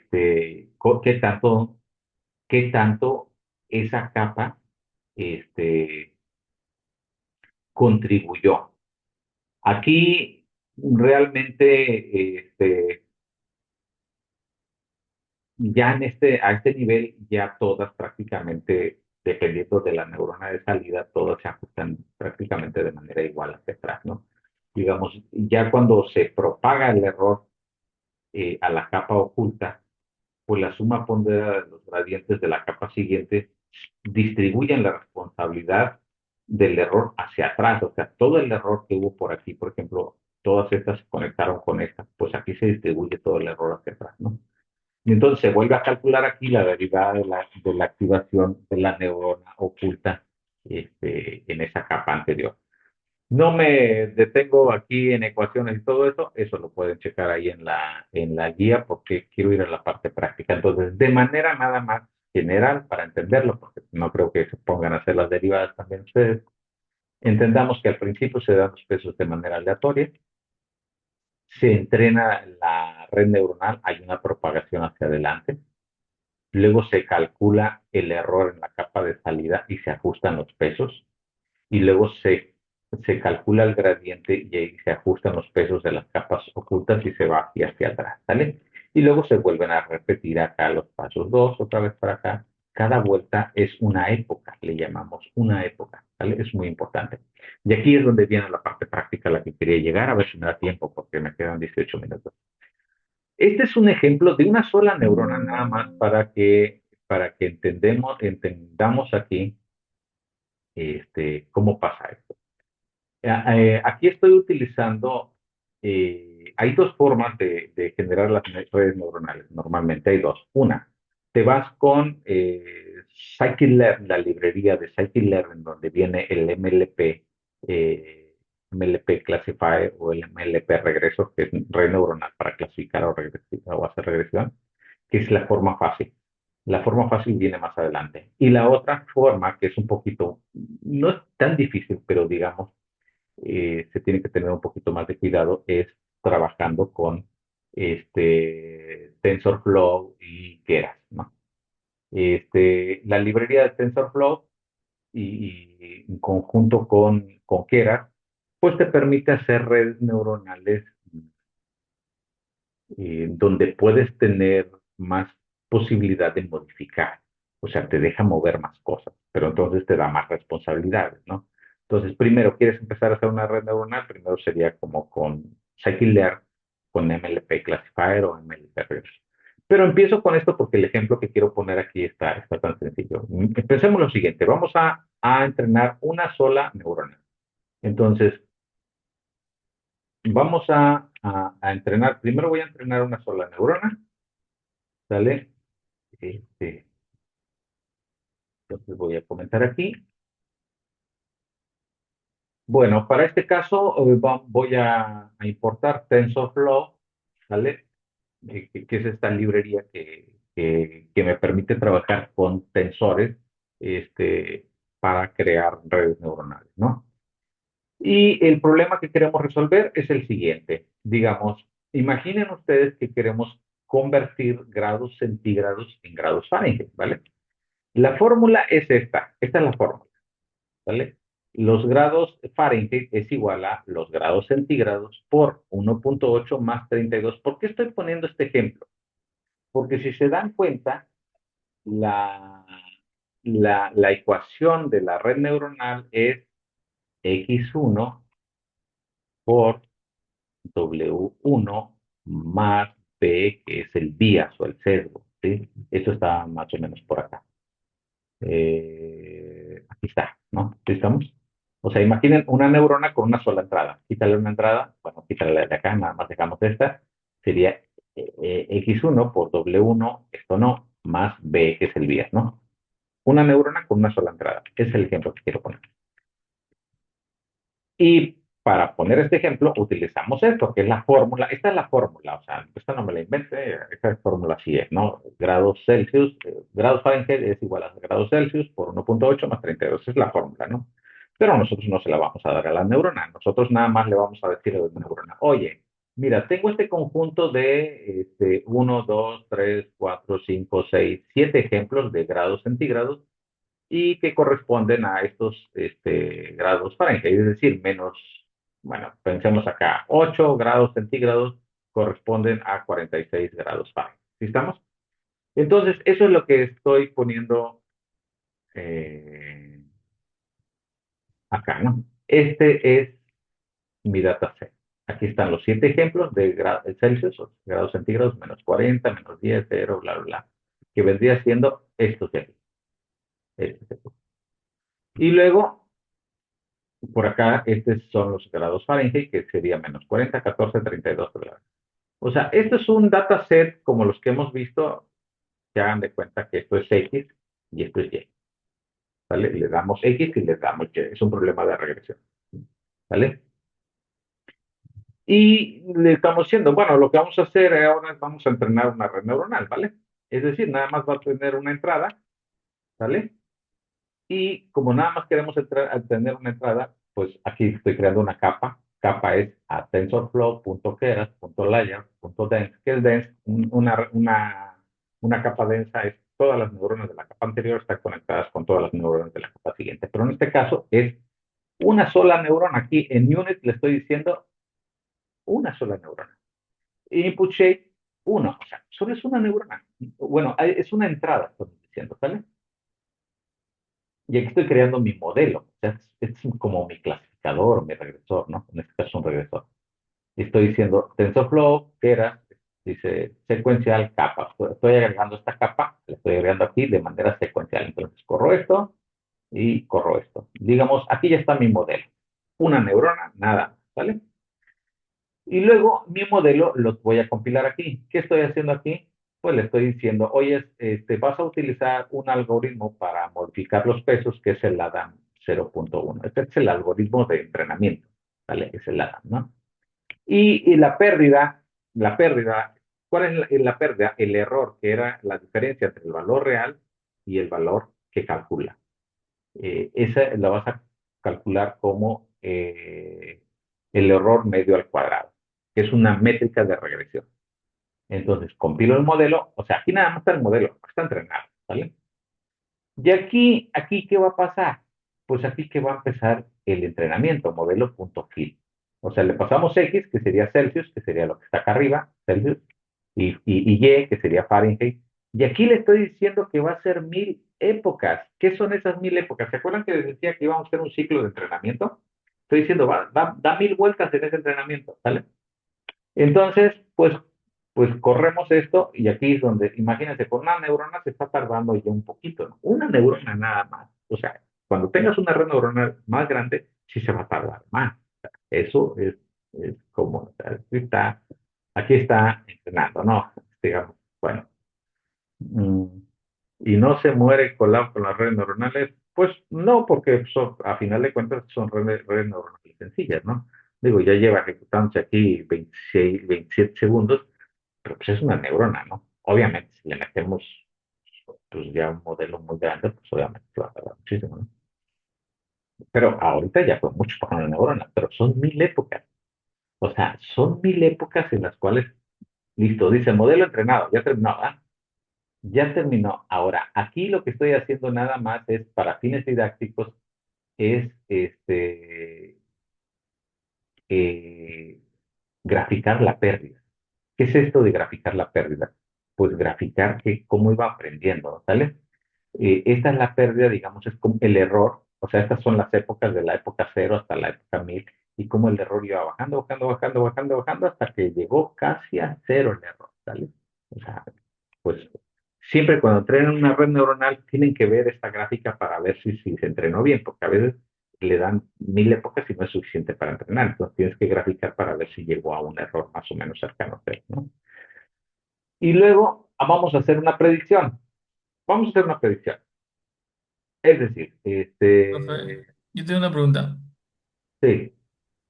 qué tanto esa capa este, contribuyó? Aquí realmente, ya a este nivel, ya todas prácticamente, dependiendo de la neurona de salida, todas se ajustan prácticamente de manera igual hacia atrás, ¿no? Digamos, ya cuando se propaga el error a la capa oculta, pues la suma ponderada de los gradientes de la capa siguiente distribuyen la responsabilidad del error hacia atrás. O sea, todo el error que hubo por aquí, por ejemplo, todas estas se conectaron con esta, pues aquí se distribuye todo el error hacia atrás, ¿no? Y entonces se vuelve a calcular aquí la derivada de la activación de la neurona oculta en esa capa anterior. No me detengo aquí en ecuaciones y todo eso lo pueden checar ahí en la guía porque quiero ir a la parte práctica. Entonces, de manera nada más general para entenderlo, porque no creo que se pongan a hacer las derivadas también ustedes, entendamos que al principio se dan los pesos de manera aleatoria, se entrena la red neuronal, hay una propagación hacia adelante, luego se calcula el error en la capa de salida y se ajustan los pesos, y luego se calcula el gradiente y ahí se ajustan los pesos de las capas ocultas y se va hacia atrás, ¿sale? Y luego se vuelven a repetir acá los pasos 2 otra vez para acá. Cada vuelta es una época, le llamamos una época, ¿vale? Es muy importante. Y aquí es donde viene la parte práctica a la que quería llegar, a ver si me da tiempo, porque me quedan 18 minutos. Este es un ejemplo de una sola neurona, nada más para que entendamos aquí cómo pasa esto. Aquí estoy utilizando, hay dos formas de generar las redes neuronales. Normalmente hay dos. Una, te vas con Scikit-learn, la librería de Scikit-learn, donde viene el MLP, MLP Classifier o el MLP Regresor, que es red neuronal para clasificar o hacer regresión, que es la forma fácil. La forma fácil viene más adelante. Y la otra forma, que es un poquito, no es tan difícil, pero digamos, se tiene que tener un poquito más de cuidado es trabajando con TensorFlow y Keras, ¿no? La librería de TensorFlow y en conjunto con Keras, pues te permite hacer redes neuronales donde puedes tener más posibilidad de modificar, o sea, te deja mover más cosas. pero entonces te da más responsabilidades, ¿no? Entonces, primero, ¿quieres empezar a hacer una red neuronal? Primero sería como con scikit-learn, con MLP Classifier o MLP Regress. Pero empiezo con esto porque el ejemplo que quiero poner aquí está tan sencillo. Pensemos lo siguiente, vamos a entrenar una sola neurona. Entonces, vamos a entrenar, primero voy a entrenar una sola neurona, ¿sale? Entonces voy a comentar aquí. Bueno, para este caso voy a importar TensorFlow, ¿sale? Que es esta librería que me permite trabajar con tensores para crear redes neuronales, ¿no? Y el problema que queremos resolver es el siguiente. Digamos, imaginen ustedes que queremos convertir grados centígrados en grados Fahrenheit, ¿vale? La fórmula es esta es la fórmula, ¿vale? Los grados Fahrenheit es igual a los grados centígrados por 1.8 más 32. ¿Por qué estoy poniendo este ejemplo? Porque si se dan cuenta, la, la ecuación de la red neuronal es x1 por W1 más B, que es el bias o el sesgo, ¿sí? Esto está más o menos por acá. Aquí está, ¿no? ¿Sí estamos? O sea, imaginen una neurona con una sola entrada. Quítale una entrada, bueno, quítale de acá, nada más dejamos esta. Sería X1 por W1, esto no, más B, que es el bias, ¿no? Una neurona con una sola entrada. Ese es el ejemplo que quiero poner. Y para poner este ejemplo, utilizamos esto, que es la fórmula. Esta es la fórmula, o sea, esta no me la inventé, esta fórmula así es, ¿no? Grados Celsius, grados Fahrenheit es igual a grados Celsius por 1.8 más 32, es la fórmula, ¿no? Pero nosotros no se la vamos a dar a la neurona, nosotros nada más le vamos a decir a la neurona, oye, mira, tengo este conjunto de 1, 2, 3, 4, 5, 6, 7 ejemplos de grados centígrados y que corresponden a estos grados Fahrenheit, es decir, menos, bueno, pensemos acá, 8 grados centígrados corresponden a 46 grados Fahrenheit. ¿Sí estamos? Entonces, eso es lo que estoy poniendo eh, acá, ¿no? Este es mi dataset. Aquí están los 7 ejemplos de Celsius, o grados centígrados, menos 40, menos 10, 0, bla, bla, bla, que vendría siendo estos de aquí. Estos de aquí. Y luego por acá, estos son los grados Fahrenheit, que sería menos 40, 14, 32 grados. O sea, esto es un dataset como los que hemos visto, que hagan de cuenta que esto es X y esto es Y. ¿Vale? Le damos X y le damos Y. Es un problema de regresión. ¿Vale? Y le estamos diciendo, bueno, lo que vamos a hacer ahora es vamos a entrenar una red neuronal, ¿vale? Es decir, nada más va a tener una entrada, ¿vale? Y como nada más queremos tener una entrada, pues aquí estoy creando una capa. Capa es a tensorflow.keras.layer.dense. ¿Qué es dense? Una capa densa es todas las neuronas de la capa anterior están conectadas con todas las neuronas de la capa siguiente. Pero en este caso es una sola neurona. Aquí en unit le estoy diciendo una sola neurona. Input shape, uno. O sea, solo es una neurona. Bueno, es una entrada, estoy diciendo, ¿sale? Y aquí estoy creando mi modelo. O sea, es como mi clasificador, mi regresor, ¿no? En este caso es un regresor. Y estoy diciendo TensorFlow, que era, dice secuencial capa. Estoy agregando esta capa, la estoy agregando aquí de manera secuencial. Entonces corro esto y corro esto. Digamos, aquí ya está mi modelo. Una neurona, nada, ¿vale? Y luego mi modelo los voy a compilar aquí. ¿Qué estoy haciendo aquí? Pues le estoy diciendo, oye, vas a utilizar un algoritmo para modificar los pesos, que es el ADAM 0.1. Este es el algoritmo de entrenamiento, ¿vale? Es el ADAM, ¿no? Y la pérdida, ¿cuál es la pérdida? El error, que era la diferencia entre el valor real y el valor que calcula. Esa la vas a calcular como el error medio al cuadrado, que es una métrica de regresión. Entonces, compilo el modelo, o sea, aquí nada más está el modelo, está entrenado, ¿vale? Y aquí, ¿qué va a pasar? Pues aquí que va a empezar el entrenamiento, modelo.fill. O sea, le pasamos X, que sería Celsius, que sería lo que está acá arriba, Celsius, y Y, que sería Fahrenheit, Y aquí le estoy diciendo que va a ser 1000 épocas. ¿Qué son esas 1000 épocas? ¿Se acuerdan que les decía que íbamos a hacer un ciclo de entrenamiento? Estoy diciendo, da 1000 vueltas en ese entrenamiento, ¿vale? Entonces, pues corremos esto y aquí es donde, imagínense, con una neurona se está tardando ya un poquito, ¿no? Una neurona nada más. O sea, cuando tengas una red neuronal más grande, sí se va a tardar más. Eso es como, o sea, aquí está entrenando, ¿no? Digamos, bueno. mm, y no se muere colado con las redes neuronales, pues no, porque a final de cuentas son redes neuronales sencillas, ¿no? Digo, ya lleva ejecutándose aquí 26, 27 segundos, pero pues es una neurona, ¿no? Obviamente, si le metemos pues ya un modelo muy grande, pues obviamente va a tardar muchísimo, ¿no? Pero ahorita ya fue mucho para una neurona, pero son 1000 épocas. O sea, son 1000 épocas en las cuales, listo, dice modelo entrenado, ya terminó, ¿ah? Ya terminó. Ahora, aquí lo que estoy haciendo nada más es, para fines didácticos, es eh, graficar la pérdida. ¿Qué es esto de graficar la pérdida? Pues graficar cómo iba aprendiendo, ¿sale? Esta es la pérdida, digamos, es como el error, o sea, estas son las épocas de la época 0 hasta la época 1000 y cómo el error iba bajando, bajando, bajando, bajando, bajando, hasta que llegó casi a 0 el error, ¿sale? O sea, pues siempre cuando entrenan una red neuronal tienen que ver esta gráfica para ver si se entrenó bien, porque a veces le dan 1000 épocas y no es suficiente para entrenar, entonces tienes que graficar para ver si llegó a un error más o menos cercano a 0, ¿no? Y luego vamos a hacer una predicción. Vamos a hacer una predicción. Es decir, Profe, yo tengo una pregunta. sí,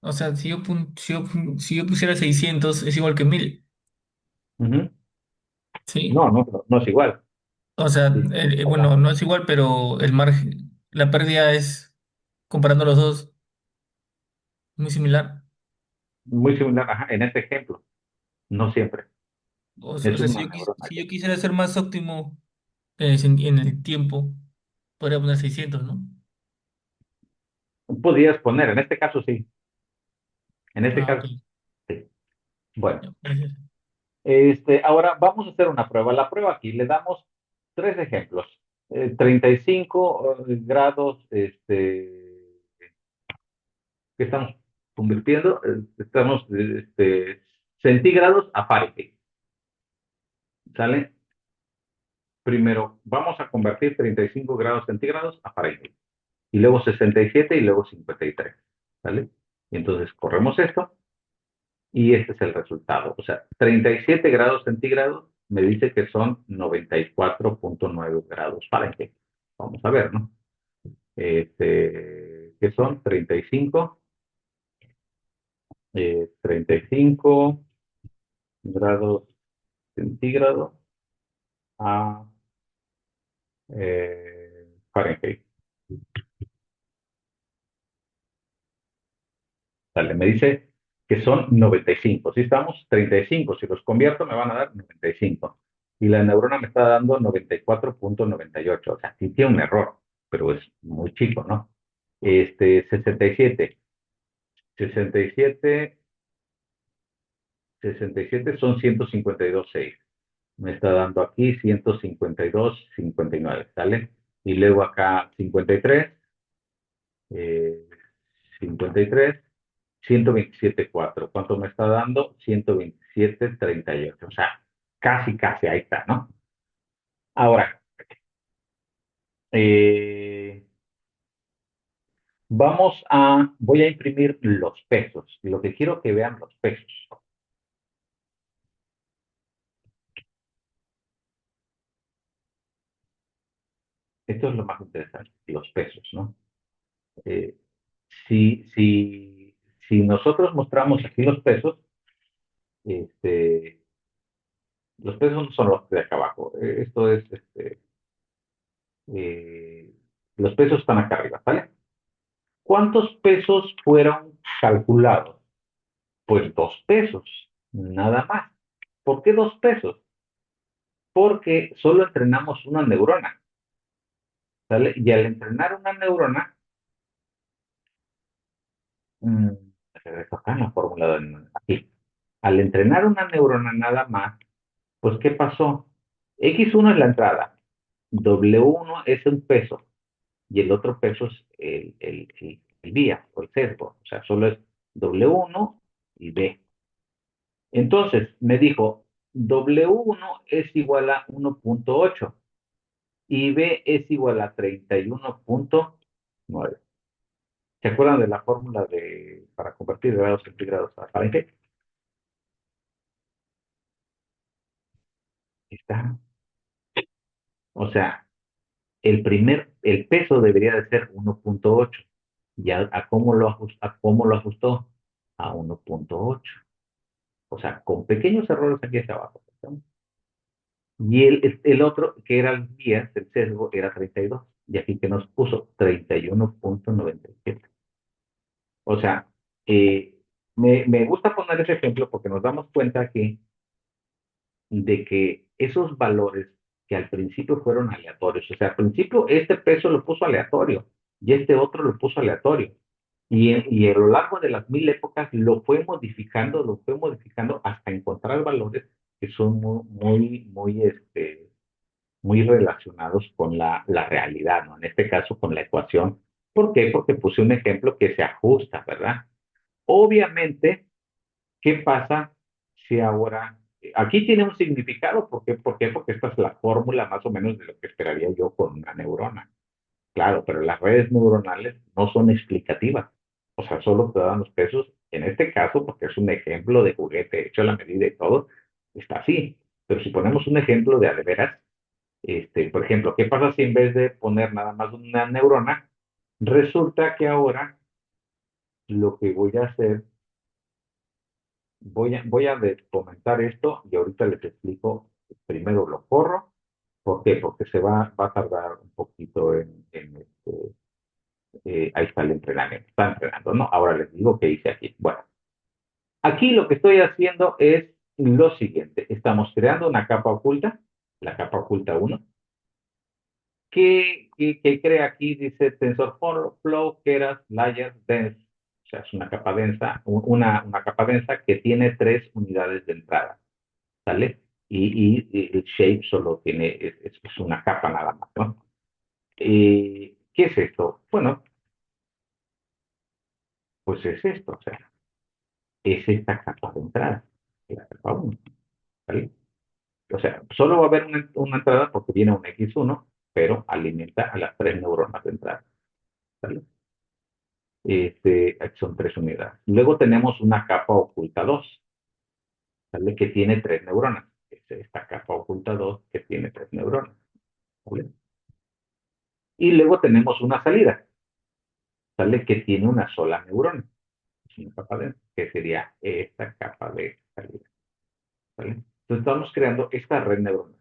O sea, si yo pusiera 600 es igual que 1000, ujú. ¿sí? No, no, no, no es igual. O sea, Sí. O sea, bueno, no es igual, pero el margen, la pérdida es, comparando los dos, muy similar. muy similar, ajá, en este ejemplo, no siempre. O Es sea, una neurona si que yo quisiera ser más óptimo en el tiempo, podría poner 600, ¿no? podrías poner, en este caso sí, en este Ah, ok. caso sí. Bueno, Ya, gracias. ahora vamos a hacer una prueba. La prueba aquí le damos tres ejemplos. 35 grados, que estamos convirtiendo, estamos, centígrados a Fahrenheit, ¿sale? Primero, vamos a convertir 35 grados centígrados a Fahrenheit, y luego 67 y luego 53, ¿sale? Y entonces corremos esto, y este es el resultado. O sea, 37 grados centígrados me dice que son 94,9 grados Fahrenheit. Vamos a ver, ¿no? ¿Qué son? 35 grados centígrados a Fahrenheit. Vale, me dice que son 95. Si estamos 35, si los convierto me van a dar 95. Y la neurona me está dando 94,98. O sea, sí tiene un error, pero es muy chico, ¿no? 67. 67, 67 son 152,6. Me está dando aquí 152,59, ¿sale? Y luego acá 53, eh, 53, 127,4. ¿Cuánto me está dando? 127,38. O sea, casi, casi ahí está, ¿no? Ahora, eh, voy a imprimir los pesos. Lo que quiero que vean los pesos. Esto es lo más interesante, los pesos, ¿no? Eh, si, si, si nosotros mostramos aquí este, los pesos no son los de acá abajo. Esto es, eh, los pesos están acá arriba, ¿vale? ¿Cuántos pesos fueron calculados? Pues 2 pesos, nada más. ¿Por qué 2 pesos? Porque solo entrenamos una neurona, ¿sale? Y al entrenar una neurona, mm, regreso acá en la fórmula aquí. Al entrenar una neurona nada más, pues ¿qué pasó? X1 es la entrada, W1 es un peso y el otro peso es el vía o el sesgo. O sea, solo es W1 y B. Entonces, me dijo, W1 es igual a 1.8 y B es igual a 31.9. ¿Se acuerdan de la fórmula para convertir grados centígrados a Fahrenheit? Está. O sea, el peso debería de ser 1.8. ¿Y cómo lo ajustó? A 1.8. O sea, con pequeños errores aquí hacia abajo. Y el otro, que era el bias, el sesgo, era 32. Y aquí que nos puso 31.97. O sea, eh, me gusta poner ese ejemplo porque nos damos cuenta que de que esos valores que al principio fueron aleatorios, o sea, al principio este peso lo puso aleatorio y este otro lo puso aleatorio. Y a lo largo de las 1000 épocas lo fue modificando hasta encontrar valores que son muy relacionados con la realidad, ¿no? En este caso con la ecuación. ¿Por qué? Porque puse un ejemplo que se ajusta, ¿verdad? Obviamente, ¿qué pasa si ahora, aquí tiene un significado? ¿Por qué? ¿Por qué? Porque esta es la fórmula más o menos de lo que esperaría yo con una neurona. Claro, pero las redes neuronales no son explicativas. O sea, solo te dan los pesos. En este caso, porque es un ejemplo de juguete hecho a la medida y todo, está así. Pero si ponemos un ejemplo de a de veras, por ejemplo, ¿qué pasa si en vez de poner nada más una neurona, resulta que ahora lo que voy a hacer, voy a comentar esto y ahorita les explico, primero lo corro. ¿Por qué? Porque va a tardar un poquito ahí está el entrenamiento, está entrenando, ¿no? Ahora les digo qué hice aquí. Bueno, aquí lo que estoy haciendo es lo siguiente. Estamos creando una capa oculta, la capa oculta uno, que crea aquí, dice TensorFlow, Keras, Layer, Dense. O sea, es una capa densa, una capa densa que tiene 3 unidades de entrada, ¿sale? Y el shape solo tiene, es una capa nada más, ¿no? ¿Qué es esto? Bueno, pues es esto, o sea, es esta capa de entrada, la capa 1, ¿vale? O sea, solo va a haber una entrada porque viene un X1, pero alimenta a las 3 neuronas de entrada, ¿vale? Aquí son 3 unidades. Luego tenemos una capa oculta 2, ¿vale? Que tiene 3 neuronas. Es esta capa oculta 2 que tiene 3 neuronas, ¿vale? Y luego tenemos una salida, ¿vale? Que tiene una sola neurona. Es una capa densa, que sería esta capa de salida, ¿vale? Entonces estamos creando esta red neuronal,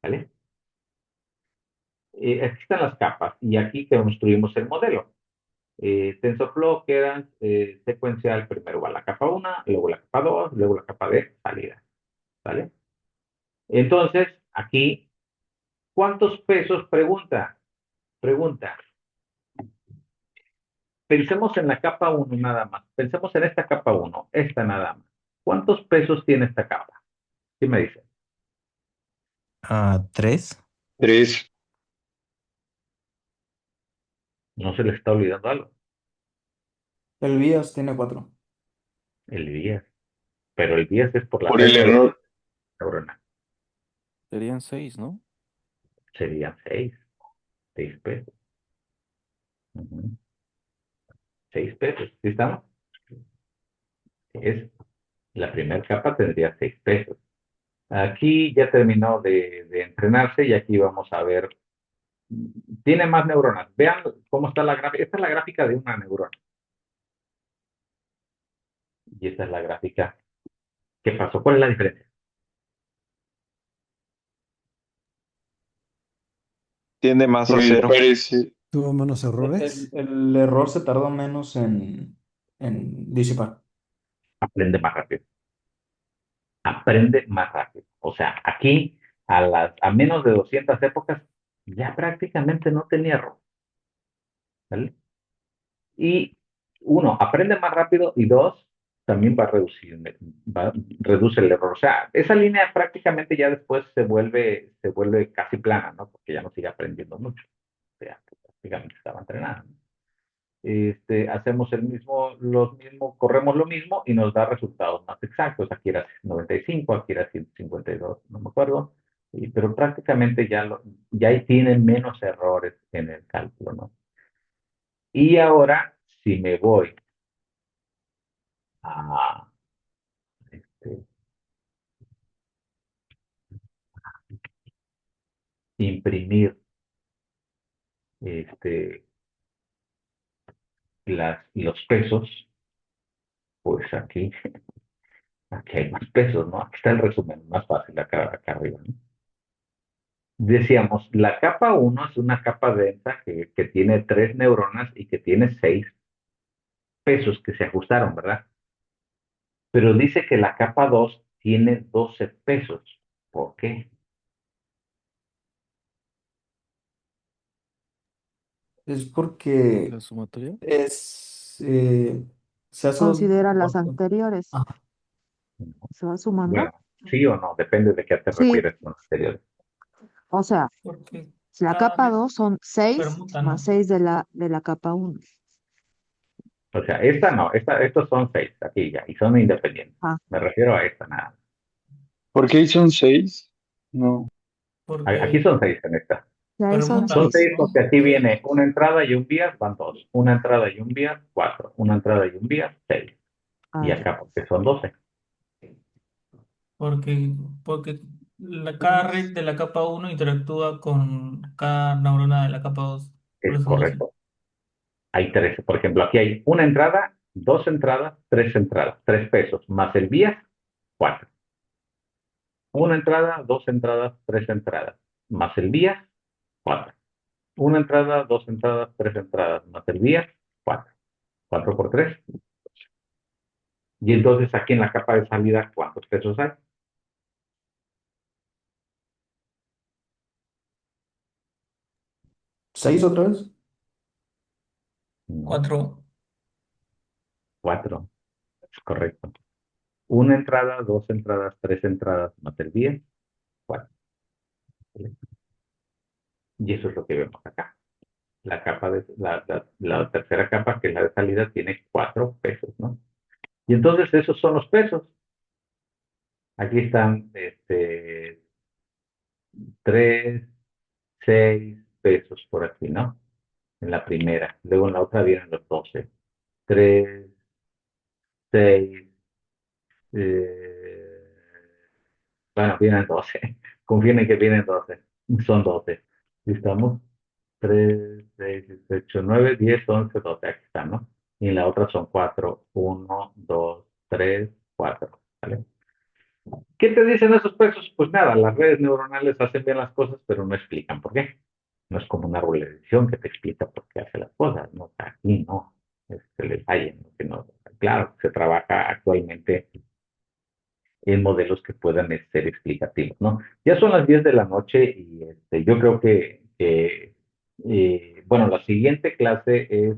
¿vale? Aquí están las capas y aquí construimos el modelo. TensorFlow queda secuencial, primero va la capa 1, luego la capa 2, luego la capa de salida, ¿vale? Entonces, aquí, ¿cuántos pesos? Pregunta. Pensemos en la capa 1 nada más. Pensemos en esta capa 1, esta nada más. ¿Cuántos pesos tiene esta capa? ¿Qué me dice? 3. 3. No se le está olvidando algo. El BIOS tiene 4. El 10. Pero el 10 es por la Por el pérdida de error. neurona. Serían 6, ¿no? Serían 6 pesos. Ujú. 6 pesos. ¿Sí estamos? Es la primera capa tendría 6 pesos. Aquí ya terminó de entrenarse y aquí vamos a ver. Tiene más neuronas. Vean cómo está la gráfica. Esta es la gráfica de una neurona. Y esta es la gráfica. ¿Qué pasó? ¿Cuál es la diferencia? Tiende más a Que cero. parece. ¿Tuvo menos errores? El error se tardó menos en disipar. Aprende más rápido. Aprende más rápido. O sea, aquí a menos de 200 épocas ya prácticamente no tenía error. ¿Vale? Y uno, aprende más rápido y dos, también reduce el error. O sea, esa línea prácticamente ya después se vuelve casi plana, ¿no? Porque ya no sigue aprendiendo mucho. O sea, prácticamente estaba entrenando. Hacemos los mismos, corremos lo mismo y nos da resultados más exactos. Aquí era 95, aquí era 152, no me acuerdo. Pero prácticamente ya ahí tienen menos errores en el cálculo, ¿no? Y ahora, si me voy a este, imprimir este, los pesos, pues aquí hay más pesos, ¿no? Aquí está el resumen más fácil, acá arriba, ¿no? Decíamos, la capa uno es una capa densa que tiene 3 neuronas y que tiene 6 pesos que se ajustaron, ¿verdad? Pero dice que la capa 2 tiene 12 pesos. ¿Por qué? Es porque La sumatoria. se hace Considera las por- anteriores. ah, ¿Se va sumando? Bueno, sí o no, depende de qué te Sí, refieres con anterior. o sea, Porque la cada capa red 2 son 6 permuta, más ¿no? 6 de la capa 1. O sea, esta no, estos son 6, aquí ya, y son independientes. Ah, Me refiero a esta, nada. ¿Por qué son 6? No. Aquí Porque son 6 en esta. y ahí son permutan, Son 6. 6 ¿no? porque aquí viene una entrada y un vías, van 2. Una entrada y un vías, 4. Una entrada y un vías, 6. Ah, Y ya. acá, porque son 12. Porque cada red de la capa uno interactúa con cada neurona de la capa 2. Por Es eso 12. correcto. Hay 13. Por ejemplo, aquí hay una entrada, 2 entradas, 3 entradas. 3 pesos. Más el vías, 4. Una entrada, 2 entradas, 3 entradas. Más el vías, 4. Una entrada, 2 entradas, 3 entradas. Más el vías, 4. 4 por 3. Y entonces aquí en la capa de salida, ¿cuántos pesos hay? 6 otra vez. No, 4. 4. Es correcto. Una entrada, 2 entradas, 3 entradas, más el vías, 4. Y eso es lo que vemos acá. La tercera capa, que es la de salida, tiene 4 pesos, ¿no? Y entonces esos son los pesos. Aquí están 3, 6 pesos por aquí, ¿no? En la primera. Luego en la otra vienen los 12. 3, 6, bueno, vienen 12. Confíen en que vienen 12. Son 12. ¿Estamos? 3, 6, 18, 9, 10, 11, 12. Aquí están, ¿no? Y en la otra son 4. 1, 2, 3, 4. ¿Vale? ¿Qué te dicen esos pesos? Pues nada, las redes neuronales hacen bien las cosas, pero no explican por qué. No es como una árbol de decisión que te explica por qué hace las cosas, ¿no? Aquí no, se les falla, ¿no? Claro, se trabaja actualmente en modelos que puedan ser explicativos, ¿no? Ya son las 10 de la noche y yo creo bueno, la siguiente clase es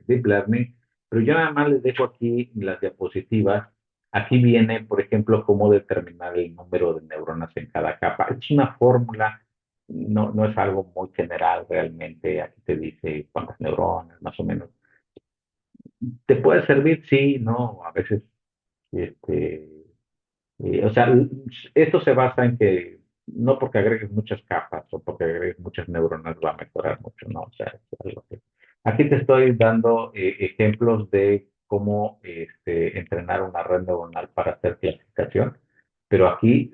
Deep Learning, pero yo nada más les dejo aquí las diapositivas. Aquí viene, por ejemplo, cómo determinar el número de neuronas en cada capa. Es una fórmula, no es algo muy general realmente. Aquí te dice cuántas neuronas, más o menos. ¿Te puede servir? Sí, no, a veces, este, o sea, esto se basa en que no porque agregues muchas capas o porque agregues muchas neuronas va a mejorar mucho, ¿no? O sea, es algo que... Aquí te estoy dando ejemplos de cómo entrenar una red neuronal para hacer clasificación, pero aquí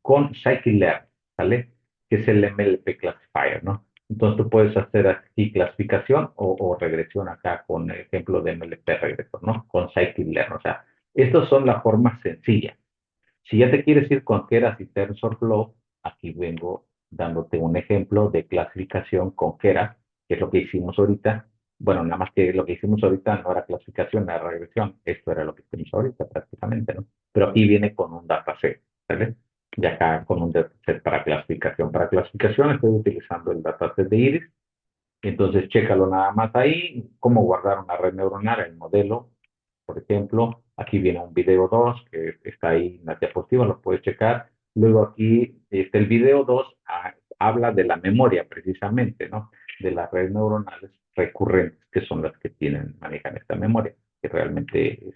con Scikit-learn, ¿vale? Que es el MLP Classifier, ¿no? Entonces tú puedes hacer aquí clasificación o regresión acá con el ejemplo de MLP regresor, ¿no? Con Scikit-learn, o sea, estas son las formas sencillas. Si ya te quieres ir con Keras y TensorFlow, aquí vengo dándote un ejemplo de clasificación con Keras, que es lo que hicimos ahorita. Bueno, nada más que lo que hicimos ahorita no era clasificación, era regresión. Esto era lo que hicimos ahorita prácticamente, ¿no? Pero aquí viene con un dataset, ¿vale? Y acá con un dataset para clasificación. Para clasificación estoy utilizando el dataset de Iris. Entonces, chécalo nada más ahí, cómo guardar una red neuronal, el modelo, Por ejemplo, aquí viene un video 2 que está ahí en la diapositiva, lo puedes checar. Luego aquí, el video 2 habla de la memoria precisamente, ¿no? De las redes neuronales recurrentes, que son las que manejan esta memoria, que realmente,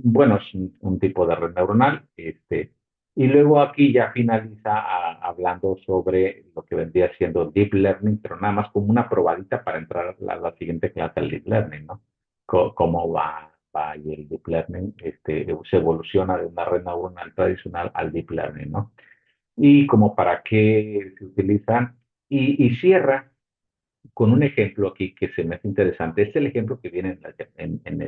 bueno, es un tipo de red neuronal, y luego aquí ya finaliza hablando sobre lo que vendría siendo Deep Learning, pero nada más como una probadita para entrar a la siguiente clase del Deep Learning, ¿no? Cómo va ahí el Deep Learning, se evoluciona de una red neuronal tradicional al Deep Learning, ¿no? Y como para qué se utilizan, y cierra con un ejemplo aquí que se me hace interesante. Es el ejemplo que viene en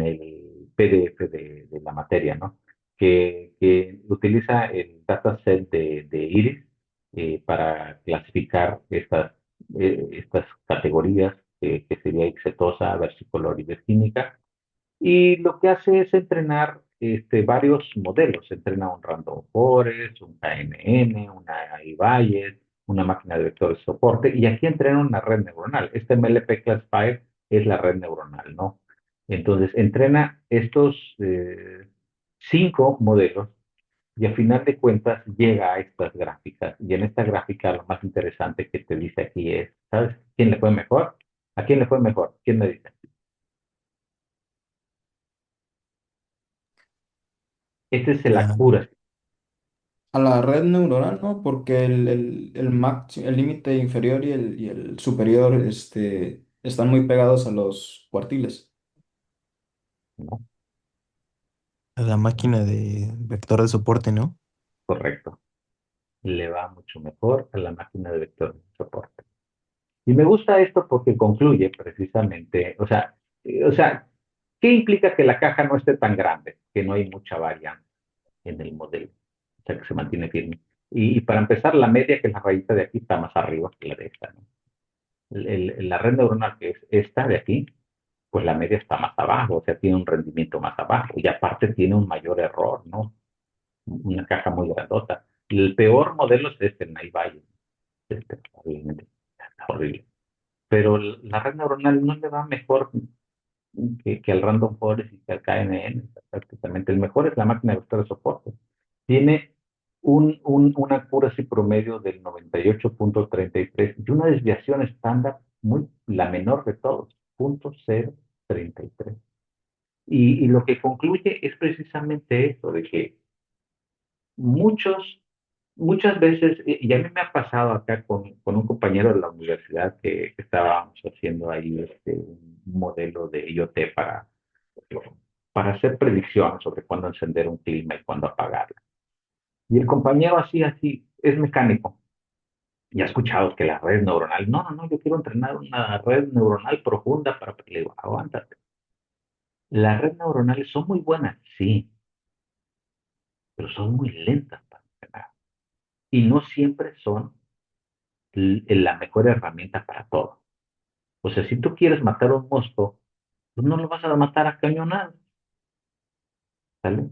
el PDF de la materia, ¿no? Que utiliza el dataset de Iris para clasificar estas categorías, que sería exitosa, versicolor y química. Y lo que hace es entrenar varios modelos. Entrena un Random Forest, un KNN, una AI-Bayes, una máquina de vectores de soporte, y aquí entrena una red neuronal. Este MLP Classifier es la red neuronal, ¿no? Entonces, entrena estos 5 modelos y a final de cuentas llega a estas gráficas. Y en esta gráfica lo más interesante que te dice aquí es, ¿sabes quién le fue mejor? ¿A quién le fue mejor? ¿Quién me dice? Este es el La, accuracy. A la red neuronal, ¿no? Porque el límite inferior y el superior están muy pegados a los cuartiles. ¿No? la máquina de vector de soporte, ¿no? Correcto. Le va mucho mejor a la máquina de vectores de soporte. Y me gusta esto porque concluye precisamente, o sea, ¿qué implica que la caja no esté tan grande? Que no hay mucha varianza en el modelo, o sea, que se mantiene firme. Y para empezar, la media, que es la rayita de aquí, está más arriba que la de esta, ¿no? La red neuronal, que es esta de aquí, pues la media está más abajo, o sea, tiene un rendimiento más abajo, y aparte tiene un mayor error, ¿no? Una caja muy grandota. El peor modelo es el Night Valley. Obviamente, está horrible. Pero la red neuronal no le va mejor que al Random Forest y que al KNN, prácticamente. El mejor es la máquina de vector de soporte. Tiene una accuracy promedio del 98.33 y una desviación estándar la menor de todos, 0.033. Y lo que concluye es precisamente esto, de que muchos, muchas veces, y a mí me ha pasado acá con un compañero de la universidad que estábamos haciendo ahí un modelo de IoT para hacer predicciones sobre cuándo encender un clima y cuándo apagarlo. Y el compañero así, es mecánico. Y ha escuchado que la red neuronal, no, no, no, yo quiero entrenar una red neuronal profunda para... Le digo, aguántate. Las redes neuronales son muy buenas, sí, pero son muy lentas para entrenar. Y no siempre son la mejor herramienta para todo. O sea, si tú quieres matar a un mosco, pues no lo vas a matar a cañonadas, ¿sale?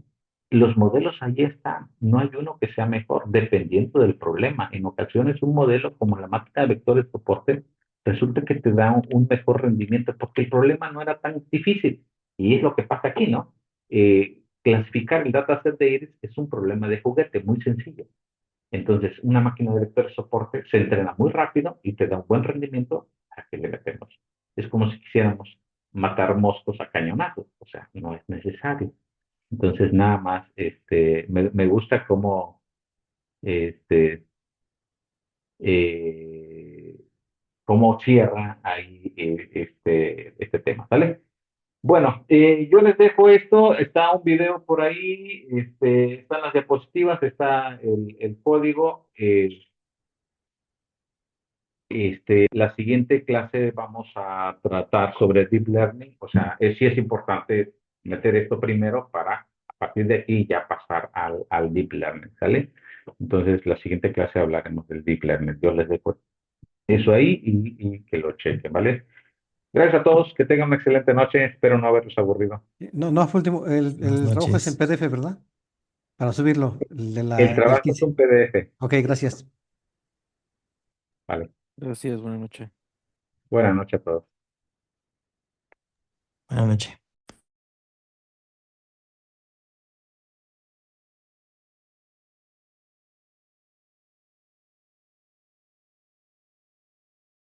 Los modelos ahí están, no hay uno que sea mejor, dependiendo del problema. En ocasiones un modelo como la máquina de vectores de soporte resulta que te da un mejor rendimiento porque el problema no era tan difícil. Y es lo que pasa aquí, ¿no? Clasificar el dataset de Iris es un problema de juguete muy sencillo. Entonces, una máquina de vector de soporte se entrena muy rápido y te da un buen rendimiento a que le metemos. Es como si quisiéramos matar moscos a cañonazos, o sea, no es necesario. Entonces, nada más, me gusta cómo, este, eh, cómo cierra ahí este tema, ¿vale? Bueno, yo les dejo esto, está un video por ahí, están las diapositivas, está el código. La siguiente clase vamos a tratar sobre Deep Learning, o sea, sí es importante meter esto primero para a partir de aquí ya pasar al Deep Learning, ¿sale? Entonces, la siguiente clase hablaremos del Deep Learning. Yo les dejo eso ahí y que lo chequen, ¿vale? Gracias a todos, que tengan una excelente noche, espero no haberlos aburrido. No, no, fue último. Buenas El trabajo es en noches. PDF, ¿verdad? Para subirlo, El del trabajo es 15. un PDF, Ok, gracias. ¿vale? Gracias, buenas noches. Buenas noches a todos. Buenas noches.